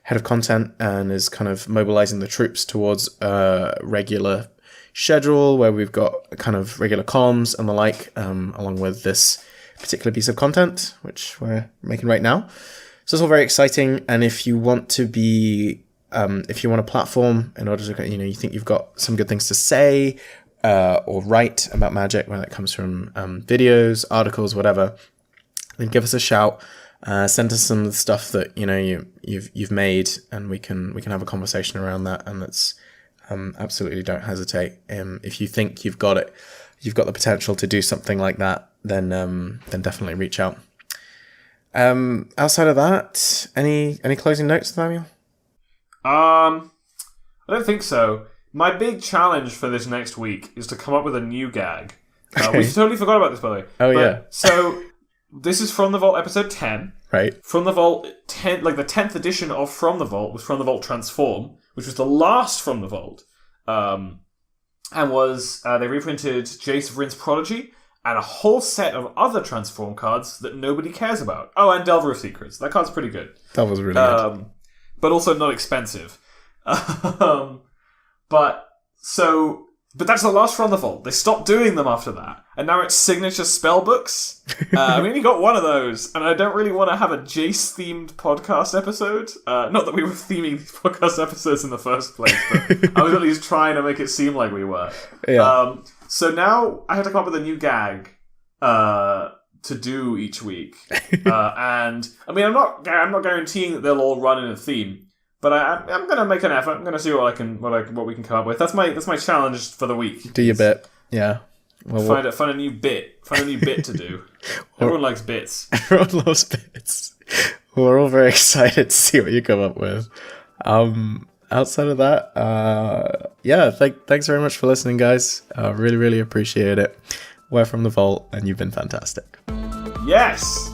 head of content and is kind of mobilizing the troops towards a regular schedule where we've got kind of regular comms and the like, along with this particular piece of content, which we're making right now. So it's all very exciting. And if you want to be if you want a platform in order to, you think you've got some good things to say or write about Magic, whether it comes from videos, articles, whatever, then give us a shout. Send us some of the stuff that you've made, and we can have a conversation around that. And that's absolutely, don't hesitate. If you think you've got the potential to do something like that, then definitely reach out. Outside of that, any closing notes, Nathaniel? I don't think so. My big challenge for this next week is to come up with a new gag. We totally forgot about this, by the way. Oh, yeah. So, this is From the Vault episode 10. Right. From the Vault 10, like the 10th edition of From the Vault was From the Vault Transform, which was the last From the Vault. And was, they reprinted Jace of Rin's Prodigy and a whole set of other Transform cards that nobody cares about. Oh, and Delver of Secrets. That card's pretty good. That was really good. But also not expensive. But that's the last From the Vault. They stopped doing them after that. And now it's signature spellbooks. We only got one of those. And I don't really want to have a Jace-themed podcast episode. Not that we were theming these podcast episodes in the first place, but I was at least trying to make it seem like we were. Yeah. So now I have to come up with a new gag to do each week. And I mean, I'm not guaranteeing that they'll all run in a theme, but I'm going to make an effort. I'm going to see what we can come up with. That's my challenge for the week. Do your bit. Yeah. Well, find a new bit. Find a new bit to do. Everyone likes bits. Everyone loves bits. We're all very excited to see what you come up with. Outside of that, yeah, thanks very much for listening, guys. Really, really appreciate it. We're From the Vault, and you've been fantastic. Yes!